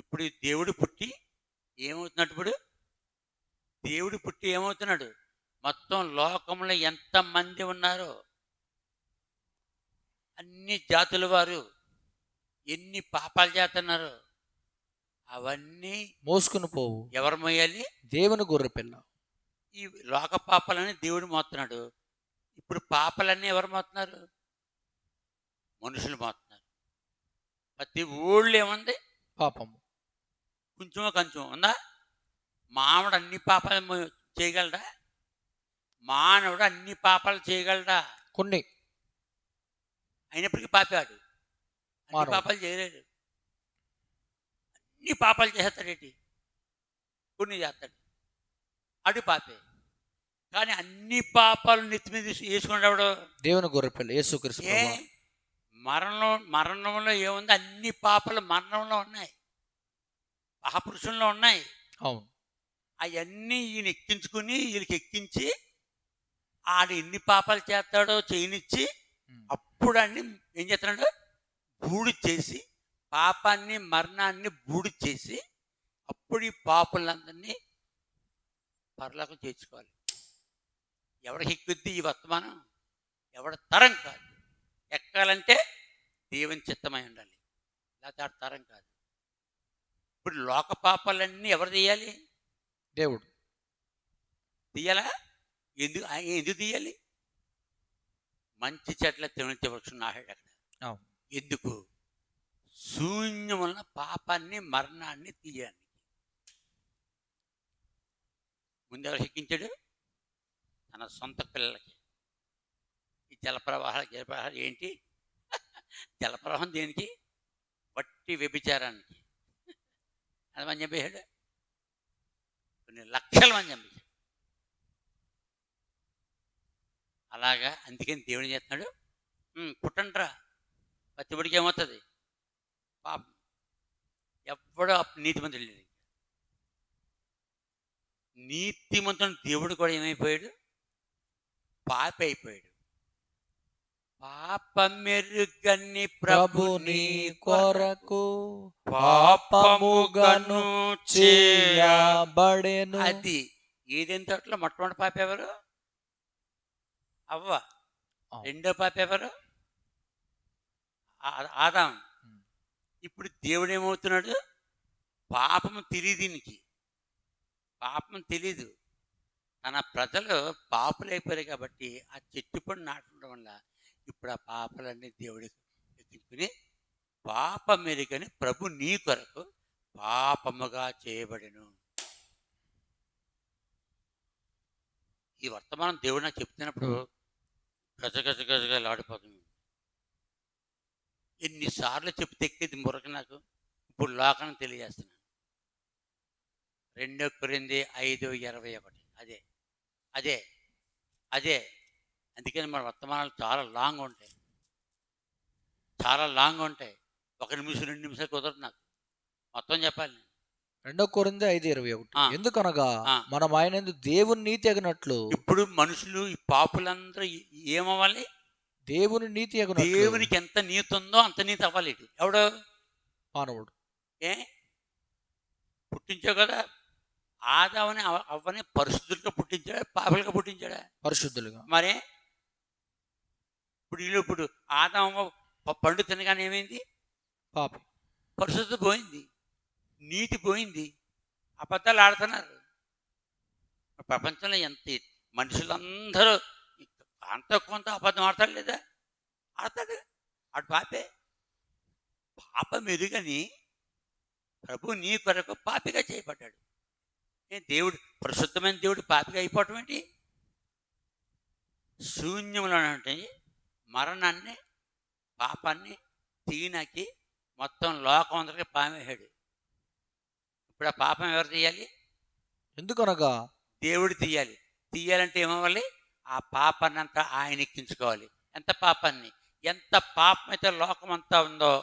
ఇప్పుడు దేవుడు పుట్టి ఏమవుతున్నాడు? ఇప్పుడు దేవుడు పుట్టి ఏమవుతున్నాడు? మొత్తం లోకంలో ఎంతమంది ఉన్నారో అన్ని జాతుల వారు ఎన్ని పాపాలు చేస్తున్నారో అవన్నీ మోసుకుని పోవు ఎవరు మోయాలి? దేవుని గొర్రెపిల్ల. ఈ లోక పాపాలని దేవుడు మోస్తున్నాడు. ఇప్పుడు పాపాలన్నీ ఎవరు మోస్తున్నారు? మనుషులు మోస్తున్నారు. ప్రతి ఊళ్ళో ఏముంది? పాపము. కొంచెమో కొంచెం ఉందా? మానవుడు అన్ని పాపాలు చేయగలడా? మానవుడు అన్ని పాపాలు చేయగలడా? కొన్ని. అయినప్పటికీ పాపాడు. అన్ని పాపాలు చేయలేడు. అన్ని పాపాలు చేస్తాడేంటి? కొన్ని చేస్తాడు. అటు పాపే. కానీ అన్ని పాపాలు నెత్తి మీద వేసుకున్నాడు దేవుని గొర్రెపిల్ల యేసుక్రీస్తు. మరణంలో ఏముంది? అన్ని పాపాలు మరణంలో ఉన్నాయి, మహాపురుషుల్లో ఉన్నాయి. అవును. అవన్నీ ఈయన ఎక్కించుకుని వీళ్ళకి ఎక్కించి ఆడు ఎన్ని పాపాలు చేస్తాడో చేయనిచ్చి అప్పుడు అన్ని ఏం చేస్తున్నాడు? బూడి చేసి పాపాన్ని మరణాన్ని బూడి చేసి అప్పుడు ఈ పాపులందరినీ పరలోకం చేర్చుకోవాలి. ఎవడికి ఎక్కుద్ది ఈ వర్తమానం? ఎవడ తరం కాదు. ఎక్కాలంటే దేవుని చిత్తమై ఉండాలి, లేకపోతే తరం కాదు. ఇప్పుడు లోక పాపాలన్నీ ఎవరు తీయాలి? దేవుడు తీయాలా? ఎందుకు తీయాలి? మంచి చెట్ల తినచే వృక్షం నాటాడు అక్కడ. ఎందుకు? శూన్యం వలన పాపాన్ని మరణాన్ని తీయాలి. ముందు ఎవరు ఎక్కించాడు? తన సొంత పిల్లలకి. ఈ జలప్రవాహాలు ఏంటి? జలప్రవాహం దేనికి? వట్టి వ్యభిచారానికి. అది మంది చంపేశాడు. కొన్ని లక్షల మంది చంపేశాడు. అలాగా అందుకని దేవుడు చేస్తున్నాడు, పుట్టంట్రా, పచ్చిబడికి ఏమవుతుంది? పాపం. ఎవడో నీతిమంతుడు లేడు. నీతిమంతుడు దేవుడు కూడా ఏమైపోయాడు? పాపి అయిపోయాడు. పాపమెరుగని ప్రభు నీ కొరకు పాపముగను చేయబడెను. అది ఏదైనా తోటలో మొట్టమొదటి పాప ఎవరు? అవ్వ. రెండో పాప ఎవరు? ఆదాం. ఇప్పుడు దేవుడు ఏమవుతున్నాడు? పాపము తెలియదు, దీనికి పాపం తెలీదు. తన ప్రజలు పాపులైపోయారు కాబట్టి ఆ చెట్టు పండు నాటడం వల్ల ఇప్పుడు ఆ పాపలన్నీ దేవుడు ఎక్కించుకుని, పాపమెరుగని ప్రభు నీ కొరకు పాపముగా చేయబడెను. ఈ వర్తమానం దేవుడు నాకు చెప్తున్నప్పుడు గజగజలాడిపోతుంది. ఎన్నిసార్లు చెప్తే ఎక్కేది మురక నాకు. ఇప్పుడు లోకాన్ని తెలియజేస్తున్నాను. 2 కొరింథీ 5:21. అదే అదే అదే అందుకని మన వర్తమానాలు చాలా లాంగ్ ఉంటాయి, చాలా లాంగ్ ఉంటాయి. 1 నిమిషం 2 నిమిషాలు కుదరదు నాకు మొత్తం చెప్పాలి. 2 కొరింథీ 5:21. ఎందుకనగా మనం ఆయన దేవుని నీతి ఎగనట్లు. ఇప్పుడు మనుషులు ఈ పాపులందరూ ఏమవ్వాలి? దేవుని నీతి ఎగనట్లు. దేవునికి ఎంత నీతి ఉందో అంత నీతి అవ్వాలి. ఎవడు? మానవుడు. పుట్టించావు కదా, ఆదామని అవ్వని పరిశుద్ధులుగా పుట్టించాడా, పాపలుగా పుట్టించాడా? పరిశుద్ధులుగా. మరే ఇప్పుడు ఆదాము పండు తినగానే ఏమైంది? పాపం. పరిశుద్ధత పోయింది, నీతి పోయింది, అబద్ధాలు ఆడుతున్నారు. ప్రపంచంలో ఎంత మనుషులందరూ అంత కొంత అబద్ధం ఆడతాడు లేదా? ఆడతాడు. ఆడు పాపే. పాపం ఎరుగని ప్రభు నీ కొరకు పాపిగా చేయబడ్డాడు. దేవుడు, పరిశుద్ధమైన దేవుడు పాపిగా అయిపోవటం ఏంటి? శూన్యంలో అంటే మరణాన్ని పాపాన్ని తీయనాకి మొత్తం లోకం అందరికీ పామేశాడు. ఇప్పుడు ఆ పాపం ఎవరు తీయాలి? ఎందుకనగా దేవుడు తీయాలి. తీయాలంటే ఏమవ్వాలి? ఆ పాపాన్ని అంతా ఆయన ఎక్కించుకోవాలి. ఎంత పాపాన్ని, ఎంత పాపం అయితే లోకం అంతా ఉందో,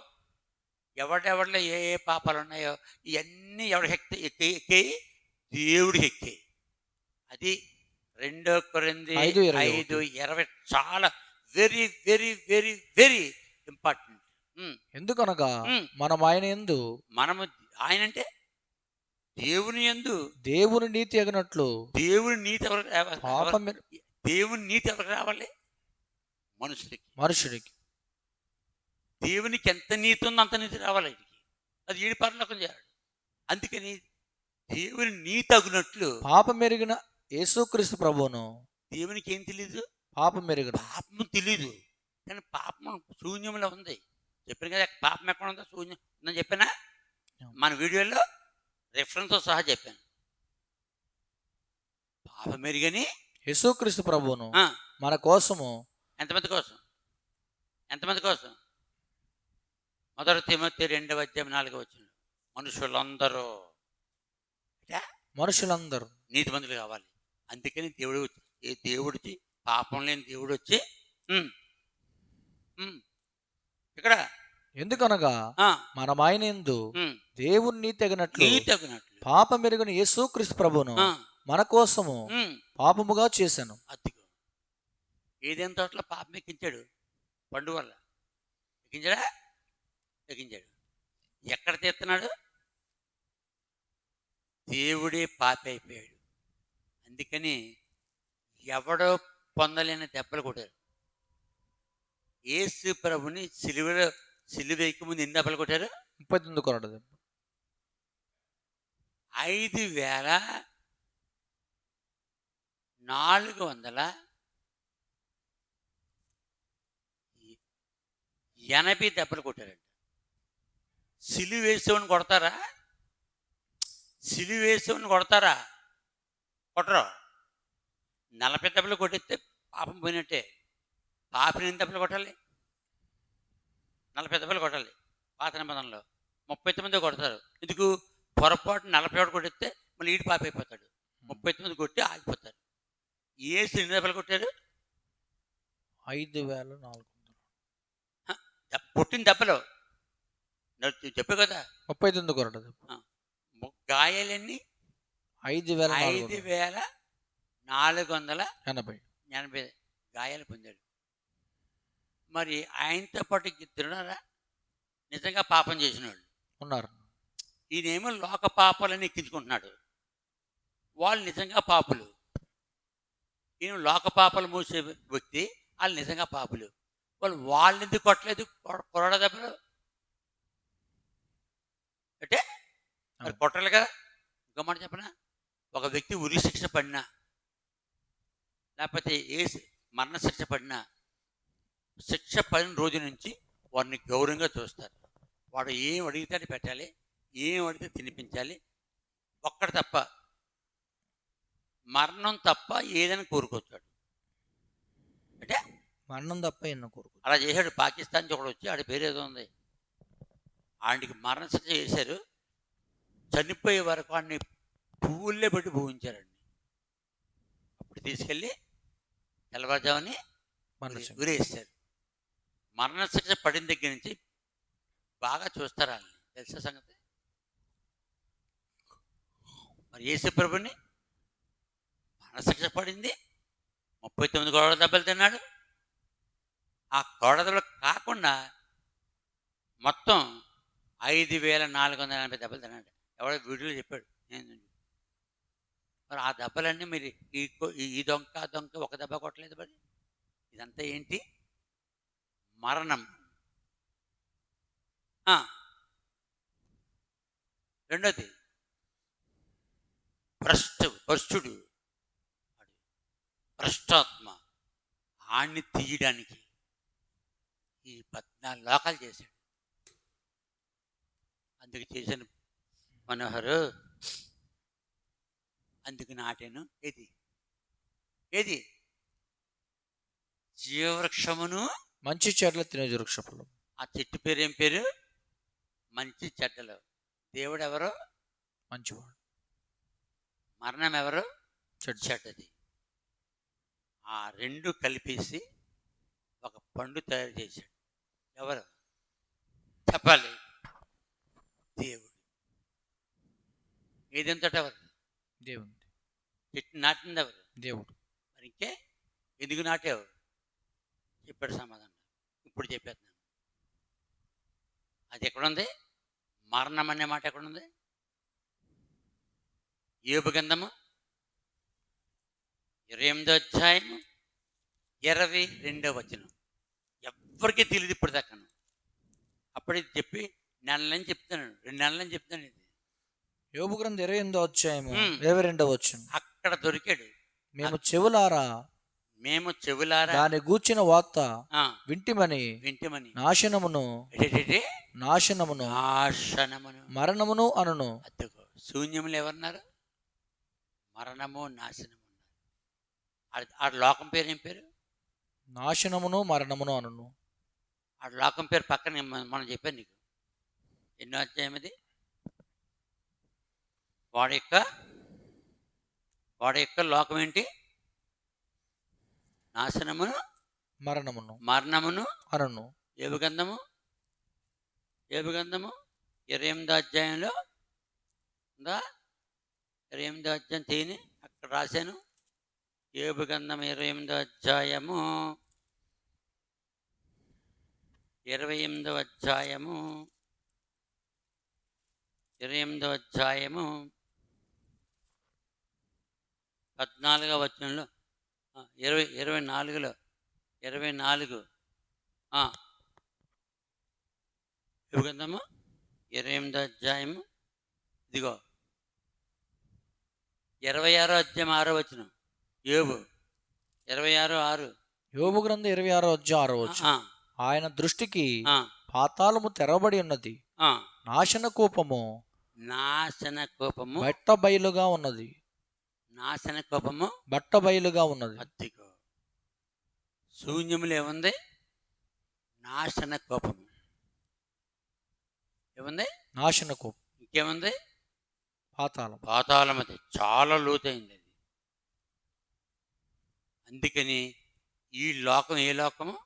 ఎవడెవడిలో ఏ ఏ పాపాలు ఉన్నాయో ఇవన్నీ ఎవరికి ఎక్కాయి? దేవుడికి ఎక్కాయి. అది 2 కొరింథీ 5:20 చాలా very very very very important. ఎందుకనగా మనం ఆయన యందు, మనము ఆయన అంటే దేవుని యందు దేవుని నీతి ఎగనట్లు. దేవుని నీతి ఎవరికి రావాలి? దేవుని నీతి ఎవరికి రావాలి? మనుషుడికి. దేవునికి ఎంత నీతి ఉందో అంత నీతి రావాలి. అది ఈడి పరలోకం చేయాలి. అందుకని దేవుని నీతి అగునట్లు పాపం మెరిగిన యేసుక్రీస్తు ప్రభువును. దేవునికి ఏం తెలీదు? పాపం మెరిగిన. పాపం తెలీదు, కానీ పాపం శూన్యంలో ఉంది. చెప్పాను కదా, పాపం ఎక్కడ ఉందో శూన్యం ఉందని చెప్పానా? మన వీడియోలో రెఫరెన్స్తో సహా చెప్పాను. పాపం మెరుగని యేసుక్రీస్తు ప్రభువును మన కోసము. ఎంతమంది కోసం? ఎంతమంది కోసం? 1 తిమోతి 2:4 మనుషులందరూ నీతిమంతులు కావాలి. అందుకని దేవుడికి పాపం లేని దేవుడు వచ్చి ఇక్కడ, ఎందుకనగా మనం ఆయన యందు దేవుని నీతి ఎగనట్లు పాపం మెరుగని యేసుక్రీస్తు ప్రభువును మన కోసము పాపముగా చేశాను. అతిగా ఏదైనా తోటలో పాపం ఎక్కించాడు, పండు వల్ల ఎక్కించాడా? ఎక్కించాడు. ఎక్కడ తీస్తున్నాడు? దేవుడే పాపి అయిపోయాడు. అందుకని ఎవడో పొందలేని దెబ్బలు కొట్టారు. యేసు ప్రభుని సిలువేకి ముందు ఎన్ని దెబ్బలు కొట్టారు? 39 కొరడ. 5,480 దెబ్బలు కొట్టారంట. సిలువ వేసేవాడిని కొడతారా? సిలువ వేసేవాడిని కొడతారా? కొట్టరు. 40 దెబ్బలు కొట్టిస్తే పాపం పోయినట్టే. పాపిని ఎన్ని దెబ్బలు కొట్టాలి? 40 దెబ్బలు కొట్టాలి. పాత నిబంధనలో 39 కొడతారు. ఎందుకు? పొరపాటు 41 కొట్టిస్తే మళ్ళీ ఈడు పాప అయిపోతాడు. 39 కొట్టి ఆగిపోతారు. ఏసు ఎన్ని దెబ్బలు కొట్టారు? 5,400 కొట్టిన దెబ్బలు చెప్పే కదా. 39 కొరడు. గాయాలన్నీ 5,480 గాయాలు పొందాడు. మరి ఆయనతో పాటు తిన్నారా? నిజంగా పాపం చేసిన వాళ్ళు ఉన్నారు. ఈయనేమో లోక పాపాలని ఎక్కించుకుంటున్నాడు. వాళ్ళు నిజంగా పాపులు. ఈయన లోక పాపాలు మూసే వ్యక్తి, వాళ్ళు నిజంగా పాపులు. వాళ్ళు ఎందుకు కొట్టలేదు కొరడ దెబ్బలు? అంటే మరి కొట్టాలి కదా. ఇంకో మాట చెప్పనా, ఒక వ్యక్తి ఉరి శిక్ష పడినా లేకపోతే మరణ శిక్ష పడినా, శిక్ష పడిన రోజు నుంచి వారిని గౌరవంగా చూస్తారు. వాడు ఏం అడిగితే అది పెట్టాలి, ఏం అడిగితే తినిపించాలి. ఒక్కడు తప్ప, మరణం తప్ప ఏదైనా కోరుకొచ్చాడు. అంటే మరణం తప్ప ఎన్నో కోరుకు అలా చేశాడు. పాకిస్తాన్ నుంచి ఒకడు వచ్చి, ఆడి పేరు ఏదో ఉంది, ఆడికి మరణ శిక్ష చేశారు. చనిపోయే వరకు వాడిని పువ్వుల్లే పెట్టి పూజించారండి. అప్పుడు తీసుకెళ్ళి తెల్లవారుజామని ఉరేస్తారు. మరణ శిక్ష పడిన దగ్గర నుంచి బాగా చూస్తారు వాళ్ళని. తెలుసా సంగతి? మరి యేసు ప్రభుని మరణశిక్ష పడింది, 39 గోడ దెబ్బలు తిన్నాడు. ఆ గోడ దెబ్బలు కాకుండా మొత్తం 5,480 దెబ్బలు తిన్నాడు. ఎవడో వీడియోలో చెప్పాడు. మరి ఆ దెబ్బలన్నీ మీరు ఈ దొంగ ఒక దెబ్బ కొట్టలేదు. మరి ఇదంతా ఏంటి? మరణం. రెండోది భ్రష్టుడు, భ్రష్టాత్మ. ఆణ్ణి తీయడానికి ఈ 14 లోకాలు చేశాడు. అందుకు చేశాను మనోహరు, అందుకు నాటాను. ఏది జీవవృక్షమును మంచి చెట్ల తినే వృక్షములు. ఆ చెట్టు పేరు ఏం పేరు? మంచి చెడ్డలు. దేవుడు ఎవరు? మంచివాడు. మరణం ఎవరు? చెడ్డది. ఆ రెండు కలిపేసి ఒక పండు తయారు చేశాడు. ఎవరు చెప్పాలి? దేవుడు. ఏదంతట ఎవరు? దేవుడు. చెట్టు నాటింది ఎవరు? దేవుడు. మరి ఇంకే ఎందుకు నాటేవారు? చెప్పాడు సమాధానం. ఇప్పుడు చెప్పేస్తున్నాను. అది ఎక్కడుంది? మరణం అనే మాట ఎక్కడుంది? యోబు గ్రంథము 28వ అధ్యాయము 22వ వచనం. ఎవ్వరికీ తెలియదు ఇప్పుడు దాకా. అప్పుడే చెప్పి నెలని చెప్తున్నాను, 2 నెలలని చెప్తాను. ఇది యోబు గ్రంథం 28వ అధ్యాయము 22వ వచనం. అక్కడ దొరికాడు. మేము చెవులారా దాని గూర్చిన వార్త వింటిమని నాశనమును మరణమును అనును. శూన్యములు ఎవరున్నారు? మరణము నాశనము. ఆ లోకం పేరు ఏం పేరు? నాశనమును మరణమును అనును. ఆ లోకం పేరు పక్కన మనం చెప్పాను నీకు. ఎన్నో అధ్యాయం అది? వాడి యొక్క లోకం ఏంటి? నాశనమును మరణమును అనును. యోబు గ్రంథము 28వ అధ్యాయంలో ఉందా? 28వ అధ్యాయం తీని అక్కడ రాశాను. యోబు గ్రంథం 28వ అధ్యాయము 28వ అధ్యాయము 14వ వచనంలో 24వ యోబు గ్రంథము 28వ అధ్యాయము ఇదిగో 26వ అధ్యాయం 6వ వచనం. యోబు 26:6. యోబు గ్రంథం 26వ అధ్యాయం 6వ వచనం. ఆయన దృష్టికి పాతాళము తెరవబడి ఉన్నది, నాశన కోపము నాశన కోపము బట్ట బయలుగా ఉన్నది. నాశన కోపము బట్ట బయలుగా ఉన్నది. అత్తిగో శూన్యములు ఏముంది? నాశన కోపము ఏముంది? నాశన కోపం. ఇంకేముంది? పాతాళం. పాతాళం. అది చాలా లోతైంది అది. అందుకని ఈ లోకం ఏ లోకము?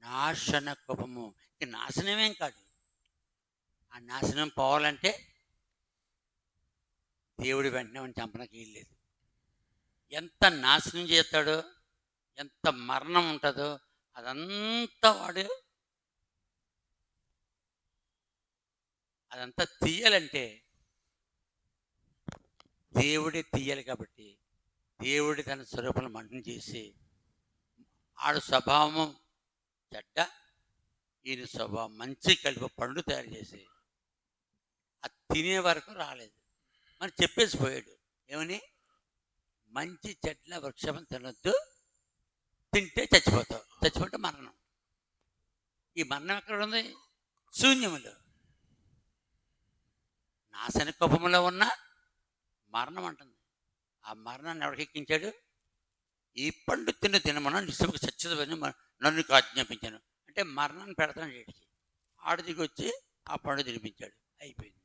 నాశన కోపము. ఇక నాశనమేం కాదు. ఆ నాశనం పోవాలంటే దేవుడి వెంటనే మనం చంపడానికి వీల్లేదు. ఎంత నాశనం చేస్తాడో, ఎంత మరణం ఉంటుందో అదంతా అదంతా తీయాలంటే దేవుడే తీయాలి. కాబట్టి దేవుడి తన స్వరూపం మంటం చేసి ఆడు స్వభావం చెడ్డ, ఈయన స్వభావం మంచి కలిపి పండు తయారు చేసి అది తినే వరకు రాలేదు. మరి చెప్పేసి పోయాడు ఏమని? మంచి చెట్ల వృక్షం తినొద్దు, తింటే చచ్చిపోతావు, చచ్చిపోతే మరణం. ఈ మరణం ఎక్కడ ఉంది? శూన్యములో. నాశన కోపములో ఉన్న మరణం అంటుంది. ఆ మరణాన్ని ఎవరికి ఎక్కించాడు? ఈ పండు తినమని నిశ్చయకు చచ్చిపోయి నన్ను ఆజ్ఞాపించాను అంటే మరణాన్ని పెడతాను వీడికి. ఆడదికి వచ్చి ఆ పండు తినిపించాడు. అయిపోయింది.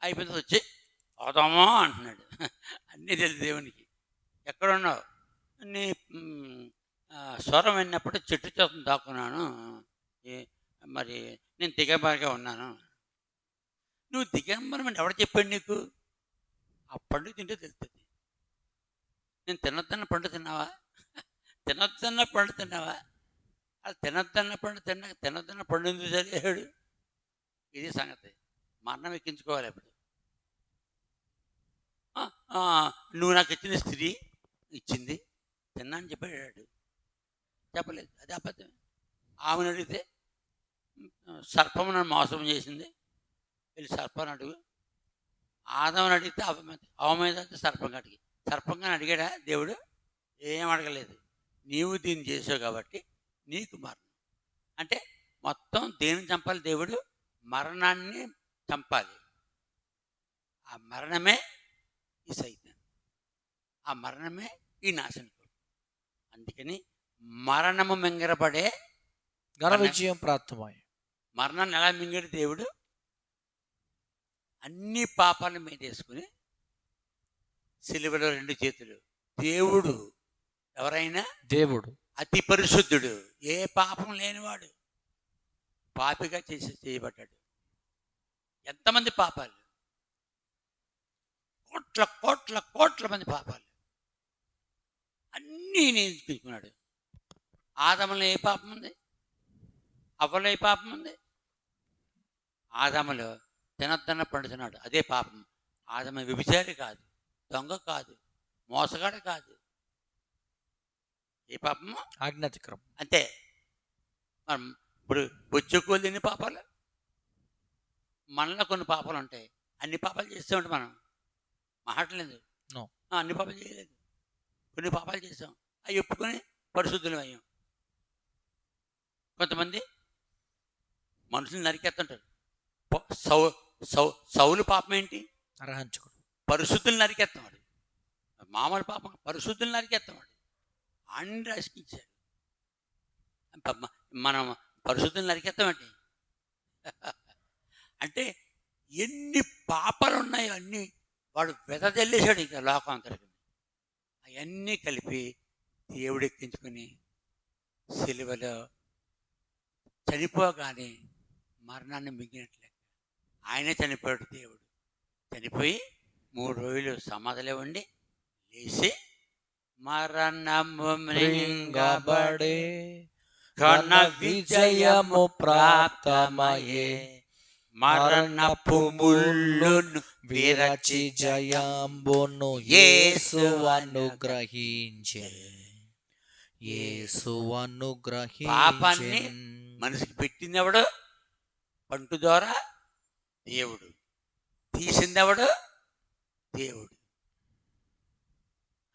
అయిపోయింది. వచ్చి పోదామా అంటున్నాడు. అన్నీ తెలుసు దేవునికి. ఎక్కడున్నావు? నీ స్వరం విన్నప్పుడు చెట్టు చేతం దాక్కున్నాను, మరి నేను దిగంబరిగా ఉన్నాను. నువ్వు దిగంబరం అని ఎవడు చెప్పాడు నీకు? ఆ పండు తింటే తెలుస్తుంది. నేను తినొద్దన్న పండు తిన్నావా? తినొద్దన్న పండు తిన్నావా? అది తినొద్దన్న పండు తినొద్దన్న పండు ఎందుకు చదివాడు? ఇది సంగతి. మరణం ఎక్కించుకోవాలి. అప్పుడు నువ్వు నాకు ఇచ్చిన స్త్రీ ఇచ్చింది, తిన్నా అని చెప్పాడు. చెప్పలేదు. అది అబద్ధం. ఆమెను అడిగితే సర్పము నన్ను మోసం చేసింది, వెళ్ళి సర్పాన్ని అడుగు. ఆదాముని అడిగితే అవమేద సర్పంగా అడిగి. సర్పంగా అడిగాడా దేవుడు? ఏం అడగలేదు. నీవు దీన్ని చేసావు కాబట్టి నీకు మరణం. అంటే మొత్తం దేనిని చంపాలి? దేవుడు మరణాన్ని చంపాలి. ఆ మరణమే ఈ సైతం, ఆ మరణమే ఈ నాశనకుడు. అందుకని మరణము మింగరపడే ఘన విజయం ప్రాప్తమై. మరణాన్ని ఎలా మింగడు దేవుడు? అన్ని పాపాలను మీద వేసుకుని సిలువలో 2 చేతులు. దేవుడు ఎవరైనా దేవుడు అతి పరిశుద్ధుడు, ఏ పాపం లేనివాడు పాపిగా చేయబడ్డాడు. ఎంతమంది పాపాలు? కోట్ల కోట్ల కోట్ల మంది పాపాలు అన్నీ నేర్చుకున్నాడు. ఆదములో ఏ పాపం ఉంది? అవ్వలో ఏ పాపం ఉంది? ఆదములో తినొద్దన్న పండుతున్నాడు, అదే పాపం. ఆదమ వ్యభిచారి కాదు, దొంగ కాదు, మోసగాడు కాదు. ఏ పాపము? ఆజ్ఞాతిక్రమం. అంతే. మనం ఇప్పుడు బొచ్చుకోలు ఎన్ని పాపాలు? మనలో కొన్ని పాపాలు ఉంటాయి. అన్ని పాపాలు చేస్తూ ఉంటాం మనం. మాట్లాడలేదు, అన్ని పాపాలు చేయలేదు. కొన్ని పాపాలు చేసాం, అవి ఒప్పుకొని పరిశుద్ధులు అయ్యాం. కొంతమంది మనుషులు నరికేస్తుంటారు. సౌలు పాపం ఏంటి? అర్హంచుకోడు. పరిశుద్ధులు నరికేస్తాడు. మామూలు పాపం పరిశుద్ధులు నరికేస్తాడు. అన్ని రాసికించాడు. మనం పరిశుద్ధులు నరికేస్తామండి. అంటే ఎన్ని పాపాలు ఉన్నాయో అన్నీ వాడు వెదజల్లేశాడు. ఇంకా లోకాంతరికి అవన్నీ కలిపి దేవుడు ఎక్కించుకుని సిలువలో చనిపోగానే మరణాన్ని మింగినట్లే ఆయనే చనిపోయాడు. దేవుడు చనిపోయి 3 రోజులు సమాధిలో ఉండి లేచి మరణము మృంగబడే ఘన విజయము ప్రాప్తమయే మరణపు ముళ్ళును విరచి జయంబును యేసు అనుగ్రహించే. యేసు అనుగ్రహించే. పాపాన్ని మనిషికి పెట్టిందెవడు? పంటు ద్వారా దేవుడు. తీసిందెవడు? దేవుడు.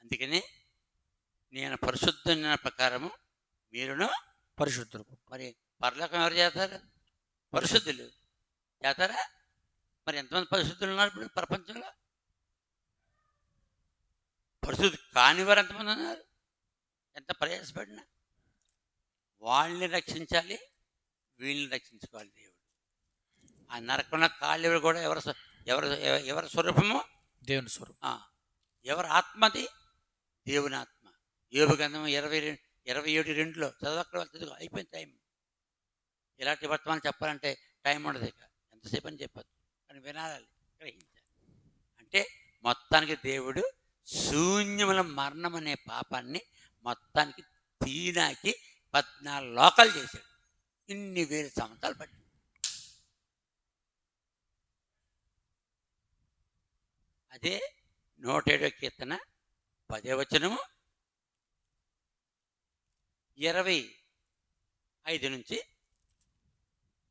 అందుకని నేను పరిశుద్ధమైన ప్రకారము మీరును పరిశుద్ధులు. మరి పరలోకం ఎవరు చేస్తారు? పరిశుద్ధులు. చేస్తారా? మరి ఎంతమంది పరిశుద్ధులు ఉన్నారు ఇప్పుడు ప్రపంచంలో? పరిశుద్ధి కాని వారు ఎంతమంది ఉన్నారు? ఎంత ప్రయాసపడినా వాళ్ళని రక్షించాలి, వీళ్ళని రక్షించుకోవాలి దేవుడు. ఆ నరకున్న కాళ్ళు కూడా ఎవరు ఎవరి స్వరూపము? దేవుని స్వరూపం. ఎవరి ఆత్మది? దేవుని ఆత్మ. యోబు గ్రంథం 27:2 చదువు, అయిపోయింది టైం. ఇలాంటి వర్తమానం చెప్పాలంటే టైం ఉండదు, ఇక ఎంతసేపు అని చెప్పదు, కానీ వినాలి, గ్రహించాలి. అంటే మొత్తానికి దేవుడు శూన్యముల మరణం అనే పాపాన్ని మొత్తానికి తీనాకి 14 లోకాలు చేశాడు. ఇన్ని వేల సంవత్సరాలు పట్టింది. అదే 107వ కీర్తన 10వ వచనము 25 నుంచి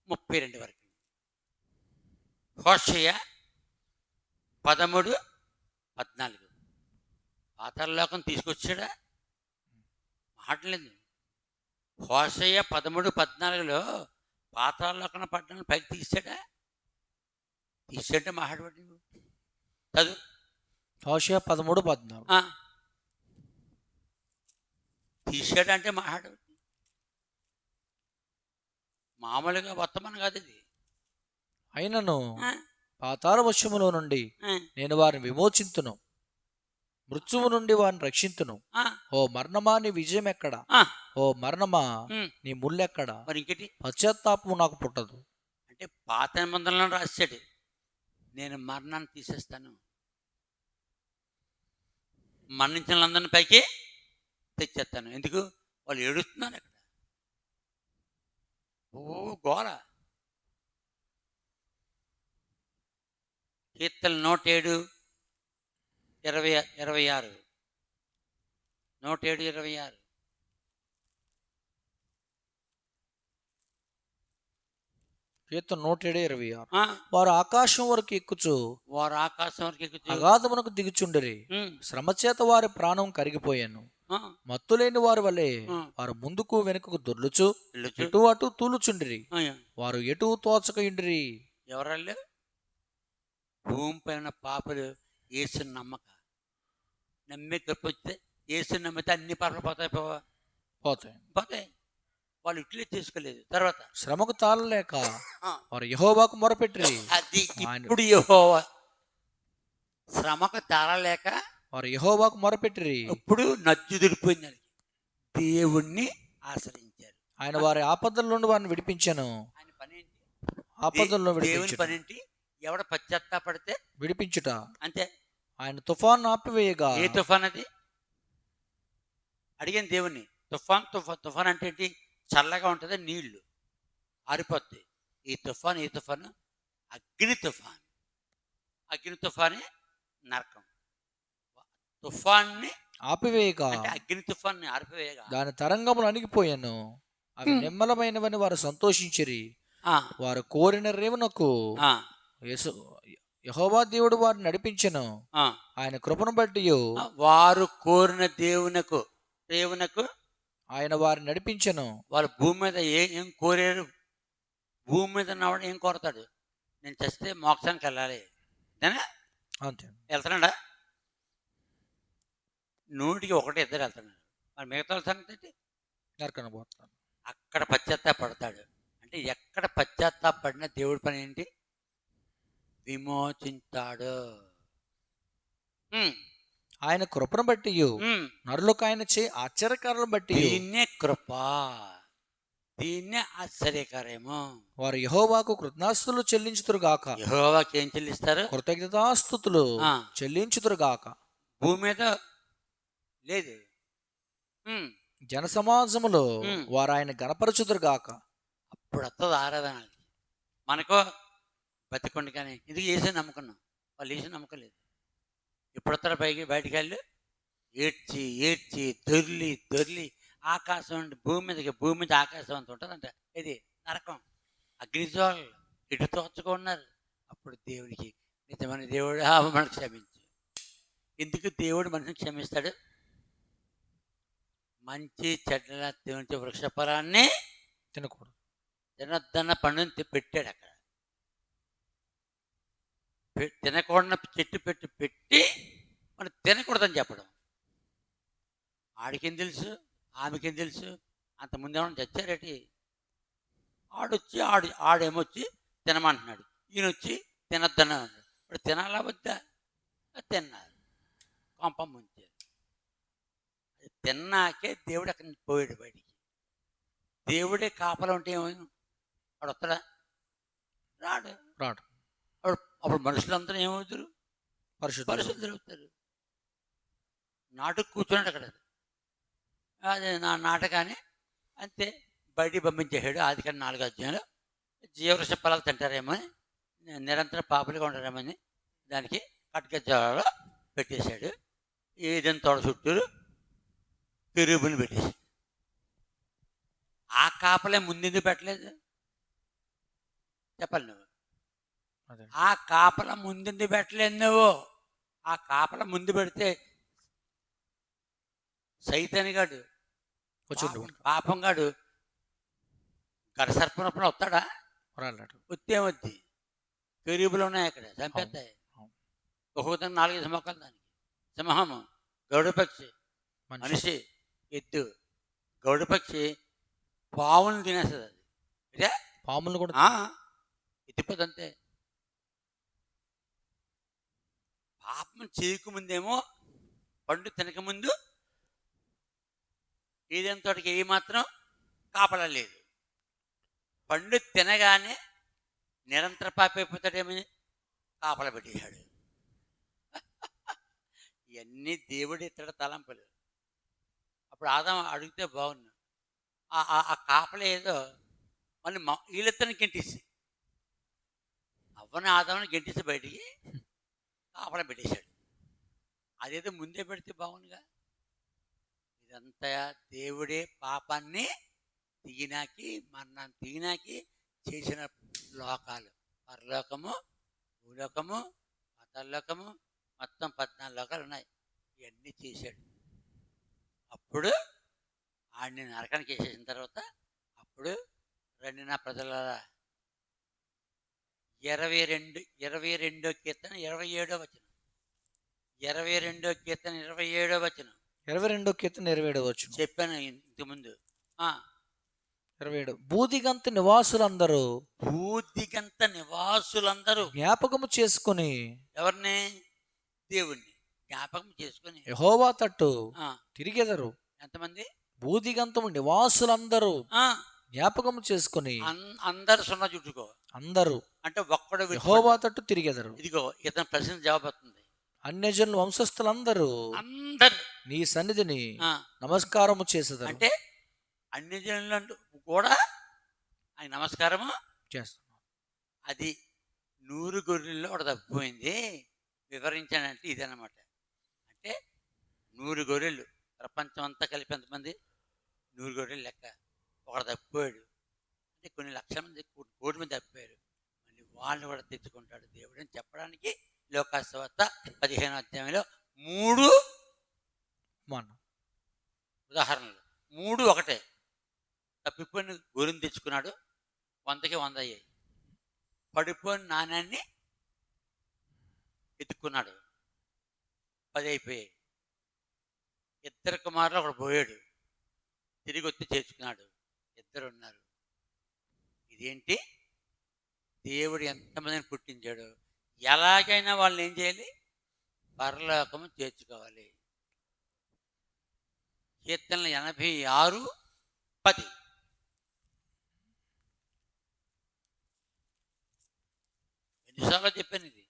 32 వరకు. హోషేయ 13:14 పాతాళలోకం తీసుకొచ్చాడా? మాటలేదు. హోషేయ 13:14లో పాతాళలోకం పట్టణం పైకి తీసాడా? తీసాడంటే మాట్లాడి చదువు. హోషేయ 13:14 తీసాడంటే మాట్లాడు. మామూలుగా వర్తమానం కాదు ఇది. అయినను పాతాళ వశములో నుండి నేను వారిని విమోచింతును, మృత్యువు నుండి వారిని రక్షింతును. ఓ మరణమా నీ విజయం ఎక్కడా? ఓ మరణమా నీ ముళ్ళెక్కడా? మరి ఇంకటి పశ్చాత్తాపము నాకు పుట్టదు. అంటే పాత నిబంధనలను రాశాడు, నేను మరణాన్ని తీసేస్తాను, మరణించిన వాళ్ళందరినీ పైకి తెచ్చేస్తాను. ఎందుకు? వాళ్ళు ఏడుస్తున్నారు అక్కడ, ఓ గోల. కీర్తన 107:26 107:26 కీర్తన 107:26 వారు ఆకాశం వరకు ఎక్కుచు అగాధమునకు దిగుచుండిరి, శ్రమ చేత వారి ప్రాణం కరిగిపోయాను. మత్తులేని వారి వలె వారు ముందుకు వెనుకకు దొర్లుచు ఎటు అటు తూలుచుండిరి, వారు ఎటు తోచకయుండిరి. ఎవరల్లే? భూమి పైన పాపలు యేసుని నమ్మే కృపొస్తే, యేసుని నమ్మితే అన్ని పాపలు పోతాయి. వాళ్ళు ఇట్లే చేసుకోలేదు. తర్వాత శ్రమకు తాళలేక వారు యెహోవాకు మొరపెట్టిరి. అది ఇప్పుడు యెహోవా శ్రమకు తాళలేక వారు యెహోవాకు మొరపెట్టిరి. ఇప్పుడు నజ్జుదిరిపోయింది, దేవుణ్ణి ఆశ్రయించారు. ఆయన వారి ఆపదల నుండి వారిని విడిపించాను. ఆయన పనేంటి? ఆపదల్లో దేవుని పనేంటి? ఎవడ పశ్చాత్తాపడితే విడిపించుట అంతే. ఆయన తుఫాను ఆపివేయగా. ఏ తుఫాన్ అది? అడిగాను దేవుణ్ణి. తుఫాన్ అంటే ఏంటి? చల్లగా ఉంటుంది, నీళ్లు ఆరిపోతాయి. ఈ తుఫాను ఏ తుఫాను? అగ్ని తుఫానే నరకం. తుఫాన్ని ఆపివేయగా, అగ్ని తుఫాన్ని ఆరిపోయేగా దాని తరంగములు అణిగిపోయాను, అవి నిమ్మలమైనవని వారు సంతోషించిరి. వారు కోరిన రేవునకు యెహోవా దేవుడు వారిని నడిపించెను. ఆయన కృపను బట్టి వారు కోరిన దేవునకు ఆయన వారిని నడిపించెను. వాళ్ళు భూమి మీద ఏం కోరారు? భూమి మీద ఉన్నవాడు ఏం కోరతాడు? నేను చస్తే మోక్షానికి వెళ్ళాలి అంతే. వెళ్తున్నాడా? 100-1 వెళ్తున్నాడు. మరి మిగతా సంగతి నరకన పోతాడు. అక్కడ పశ్చాత్తాపడతాడు. అంటే ఎక్కడ పశ్చాత్తాపడినా దేవుడి పని ఏంటి? విమోచించాడు. ఆయన కృపను బట్టి నరులకు ఆయన చే ఆశ్చర్యకారులను బట్టి దీన్నే కృప, దీన్నే ఆశ్చర్యకార్యము. వారు యెహోవాకు కృతజ్ఞతాస్తుతులు చెల్లించుదురుగాక. యెహోవాకి ఏం చెల్లిస్తారు? కృతజ్ఞతాస్తుతులు చెల్లించుదురుగాక. భూమి మీద లేదు, జన సమాజములో వారు ఆయన గణపరచుదురుగాక. అప్పుడు వస్తుంది ఆరాధన. మనకో బతికొండి, కానీ ఇది వేసే నమ్ముకున్నాం, వాళ్ళు వేసే నమ్మకలేదు. ఇప్పుడు వస్తారు బయటికి వెళ్ళి ఏడ్చి దొర్లి ఆకాశం నుండి భూమి మీద ఆకాశం అంత ఉంటుందంట. ఇది నరకం, అగ్నిజ్వాలలు ఇటు తోచుకున్నారు. అప్పుడు దేవుడికి నిజమైన దేవుడు మనకు క్షమించు. ఎందుకు దేవుడు మనిషిని క్షమిస్తాడు? మంచి చెడ్డ దేవుని వృక్షఫలాన్ని తినకూడదు, తినొద్దన్న పండుని పెట్టాడు అక్కడ. తినకూడని చెట్టు పెట్టి మనం తినకూడదని చెప్పడం. ఆడికేం తెలుసు, ఆమెకేం తెలుసు? అంతకుముందు ఏమన్నా చచ్చారేటి? ఆడేమొచ్చి తినమంటున్నాడు, ఈయన వచ్చి తినొద్దని అన్నాడు. ఇప్పుడు తినాలా వద్దా? తిన్నారు, కొంప ముంచారు. తిన్నాకే దేవుడు అక్కడి నుంచి పోయాడు బయటికి. దేవుడే కాపలా ఉంటే ఏమైనా వాడు వస్తాడా? రాడు. అప్పుడు మనుషులందరూ ఏమవుతారు? పరిశుద్ధులు అవుతారు. నాటుకు కూర్చున్నాడు అక్కడ. అదే నా నాటకాన్ని అంతే బయటికి పంపించేసాడు. ఆదికాండం 4వ అధ్యాయంలో జీవవృక్ష ఫలాలు తింటారేమో, నిరంతరం పాపులుగా ఉంటారేమని దానికి కట్కజాలలో పెట్టేశాడు. ఏదైనా తోడ చుట్టూరు కెరూబులు పెట్టేసి. ఆ కాపలే ముందెందుకు పెట్టలేదు చెప్పాలి నువ్వు? ఆ కాపల ముందెందుకు పెట్టలేదు నువ్వు? ఆ కాపల ముందు పెడితే సైతానిగాడు, పాపంగాడు గడసర్పనప్పుడు వస్తాడా? వద్దేమొద్ది. కెరూబులు ఉన్నాయి అక్కడ, చంపేస్తాయి. ఒక్కొక్క 4 మొక్కలు దానికి. సింహము, గౌడపక్షి, మనిషి, ఎద్దు. గౌడపక్షి పావులను తినేస్తుంది. అది ఇదే పాములు కూడా ఎత్తిపోదంతే. పాపం చేయకముందేమో పండు తినకముందు ఏదైనా తోటకి ఏ మాత్రం కాపలా లేదు. పండు తినగానే నిరంతర పాపి అయిపోతాడేమని కాపలా పెట్టేశాడు. ఇవన్నీ దేవుడి ఇతర తలంపులు. అప్పుడు ఆదాము అడిగితే బాగున్నా, ఆ కాపల ఏదో మళ్ళీ వీళ్ళిద్దరిని గెంటిసి, అవ్వని ఆదాముని గెంటిసి బయటికి కాపలా పెట్టేశాడు. అదేదో ముందే పెడితే బాగుందిగా. ఇదంతా దేవుడే పాపాన్ని తీనాకి మరణాన్ని తీనాకి చేసిన లోకాలు. పరలోకము, భూలోకము, పాతాళలోకము, మొత్తం 14 లోకాలు ఉన్నాయి. ఇవన్నీ చేశాడు. అప్పుడు ఆడిని నరకానికి వేసేసిన తర్వాత అప్పుడు రండి నా ప్రజలారా, 22వ కీర్తన 27వ వచనం. 22వ కీర్తన 27వ వచనం. 22వ కీర్తన 27వ వచనం చెప్పాను ఇంతకుముందు. 27. బూదిగంత నివాసులందరూ జ్ఞాపకము చేసుకుని, ఎవరిని? దేవుణ్ణి జ్ఞాపకం చేసుకుని యెహోవా తట్టు తిరిగెదరు. ఎంతమంది? బూదిగంతము నివాసులందరూ జ్ఞాపకము చేసుకుని. అందరు సున్నా చుట్టుకో. అందరూ అంటే ఒక్కడు యెహోవా తట్టు తిరిగెదరు. ఇదిగో ఇతని ప్రశ్న జవాబు అవుతుంది. అన్యజనుల వంశస్థులందరూ అందరు నీ సన్నిధిని నమస్కారము చేసేదారు. అంటే అన్యజనులు కూడా ఆయన నమస్కారము చేస్తున్నారు. అది 100 గొర్రెల్లో ఒకటి తప్పిపోయింది. వివరించానంటే ఇదన్నమాట. అంటే 100 గొర్రెలు, ప్రపంచం అంతా కలిపి ఎంతమంది? 100 గొర్రెలు లెక్క. ఒకడు తప్పిపోయాడు అంటే కొన్ని లక్షల మంది, కోటి మంది తప్పిపోయారు. మళ్ళీ వాళ్ళని కూడా తెచ్చుకుంటాడు దేవుడు అని చెప్పడానికి లోకాసువార్త 15వ అధ్యాయంలో 3 ఉదాహరణలు. 3 ఒకటే. తప్పిపోయిన గొర్రెని తెచ్చుకున్నాడు, 100కి 100 అయ్యాయి. పడిపోయిన నాణ్యాన్ని ఎత్తుకున్నాడు, 10 అయిపోయాయి. 2 కుమారులు ఒకడు పోయాడు, తిరిగి వచ్చి చేర్చుకున్నాడు, 2 ఉన్నారు. ఇదేంటి? దేవుడు ఎంతమందిని పుట్టించాడు. ఎలాగైనా వాళ్ళని ఏం చేయాలి? పరలోకము చేర్చుకోవాలి. కీర్తనలు 86:10. ఎన్నిసార్లు చెప్పాను ఇది?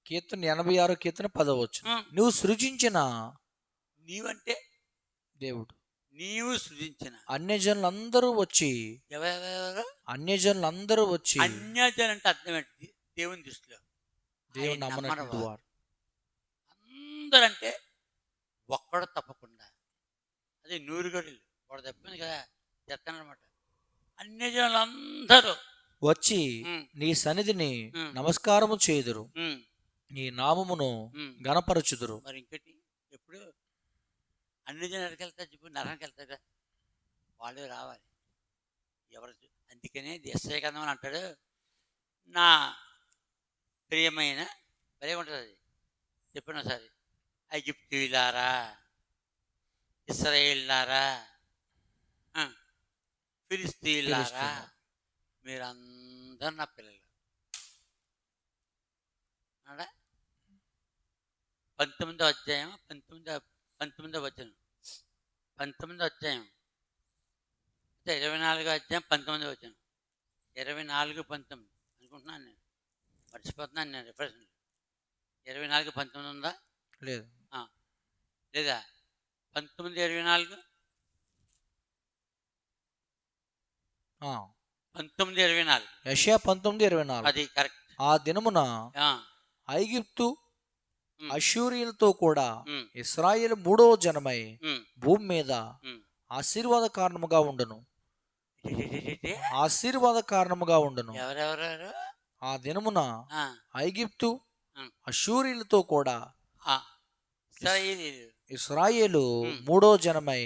కీర్తన 86 కీర్తన 10వ వచనం. నువ్వు సృజించిన, నీవంటే దేవుడు, నీవు సృజించిన అన్యజనులందరూ వచ్చి. ఎవరెవరు? అన్యజనులందరూ వచ్చి. అన్యజనులు అంటే అర్థం ఏంటి? దేవుని దృష్టిలో దేవుని నమ్మనటువంటి వారు అందరంటే ఒక్కడు తప్పకుండా. అది 100 గొర్రెలు వాడు తప్పింది కదా, చెప్తానమాట. అన్యజనులందరూ వచ్చి నీ సన్నిధిని నమస్కారము చేయుదురు, నీ నామమును గణపరచుదురు. మరి ఇంకటి ఎప్పుడు అన్యజనులు ఎక్కడికి వెళ్తారు చెప్పు? నరకానికి వెళ్తారా? వాళ్ళు రావాలి. ఎవరు? అందుకనే యెషయా గ్రంథం అంటాడు, నా ప్రియమైన భలే ఉంటుంది అది. చెప్పిన సరే, ఐగుప్తీయులారా, ఇశ్రాయేలులారా, ఫిలిష్తీయులారా, మీరందరూ నా పిల్లలు. 19వ అధ్యాయం 19వ వచనం, 19వ అధ్యాయం 24వ అధ్యాయం 19వ వచనం, 24:19 అనుకుంటున్నాను నేను, మర్చిపోతున్నాను నేను రిఫరెన్స్. 24:19 ఉందా? లేదు. లేదా? 19:24, 19:24. యెషయా 19:24. అది కరెక్ట్. ఆ దినమున ఐగుప్తు అష్షూరీయులతో కూడా ఇశ్రాయేలు మూడో జనమై భూమి మీద ఆశీర్వాద కారణముగా ఉండును. ఆశీర్వాద కారణముగా ఉండును. ఎవరెవరు? ఆ దినమున ఐగుప్తు అష్షూరీయులతో కూడా ఇశ్రాయేలు మూడో జనమై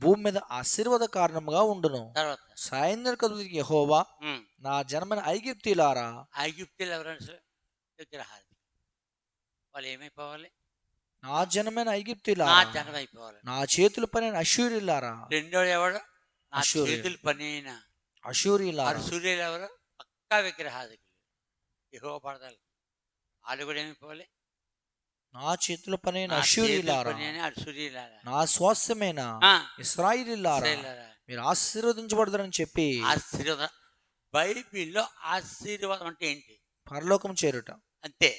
భూమి మీద ఆశీర్వాద కారణముగా ఉండును. సైన్యాధిపతి యెహోవా, నా జనమైన ఐగుప్తీయులారా. ఐగుప్తీయులు ఎవరు? విగ్రహాలు. వాళ్ళు ఏమైపోవాలి? నా జనమైన ఐగుప్తీయులారా, నా జనం అయిపోవాలి. నా చేతుల పని అష్షూరీయులారా. రెండోడు ఎవడు? నా చేతుల పని అయిన అష్షూరీయులారా. అష్షూరీయులు ఎవరు? పక్కా విగ్రహాదికులు. యెహోవా పడతారు. వాళ్ళు కూడా ఏమైపోవాలి? నా చేతుల పని అష్షూరీయులారా, నా స్వాస్థ్యమైన ఇశ్రాయేలీయులారా, మీరు ఆశీర్వదించబడతారని చెప్పి. ఆశీర్వాదం బైబిల్లో ఆశీర్వాదం అంటే ఏంటి? పరలోకం చేరుట అంతే.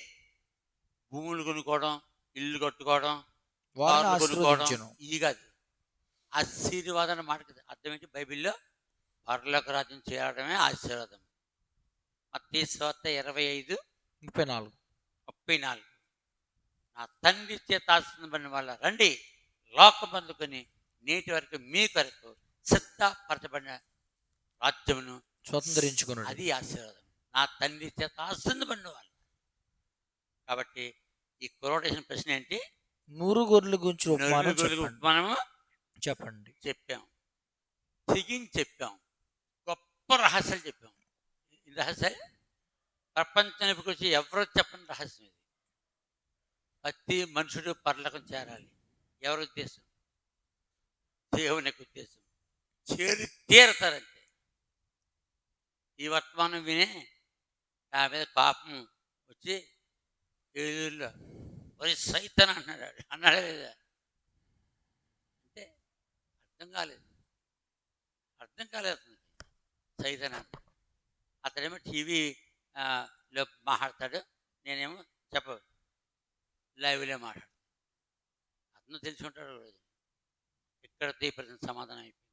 భూములు కొనుక్కోవడం, ఇల్లు కట్టుకోవడం, కొనుక్కోవడం ఇది కాదు. ఆశీర్వాదం మాట అర్థం ఏంటి? బైబిల్లో పరలోక రాజ్యం చేరడమే ఆశీర్వాదం. మత్తయి సువార్త 25:34. నా తండ్రి చేత ఆశీర్వదించబడిన వాళ్ళ రండి, లోకమందుకొని నేటి వరకు మీ కొరకు సిద్ధపరచబడిన రాజ్యమును స్వతంత్రించుకున్నాడు. అది ఆశీర్వాదం. నా తండ్రి చేత ఆశీర్వదించబడిన వాళ్ళు. కాబట్టి ఈ కొరటేషన్ ప్రశ్న ఏంటి? 100 గొర్రెల గురించి ఉపమానము చెప్పండి. చెప్పాం, తెగించి చెప్పాం, గొప్ప రహస్యాలు చెప్పాం. ఈ రహస్యాలు ప్రపంచానికి గురించి ఎవరో చెప్పని రహస్యం. ఇది ప్రతి మనుషుడు పరలోకం చేరాలి. ఎవరి ఉద్దేశం? దేవుని యొక్క ఉద్దేశం. చేరి తీరతారంటే. ఈ వర్తమానం వినే నా మీద పాపం వచ్చి ఏలూరులో మరి సైతాన్ అన్నాడా లేదా అంటే అర్థం కాలేదు సైతాన్ అంటే. అతడేమో టీవీలో మాట్లాడతాడు, నేనేమో లైవ్లో మాట్లాడతాడు. అతను తెలుసుకుంటాడు. ఇక్కడ తీపరిచిన సమాధానం అయిపోయింది.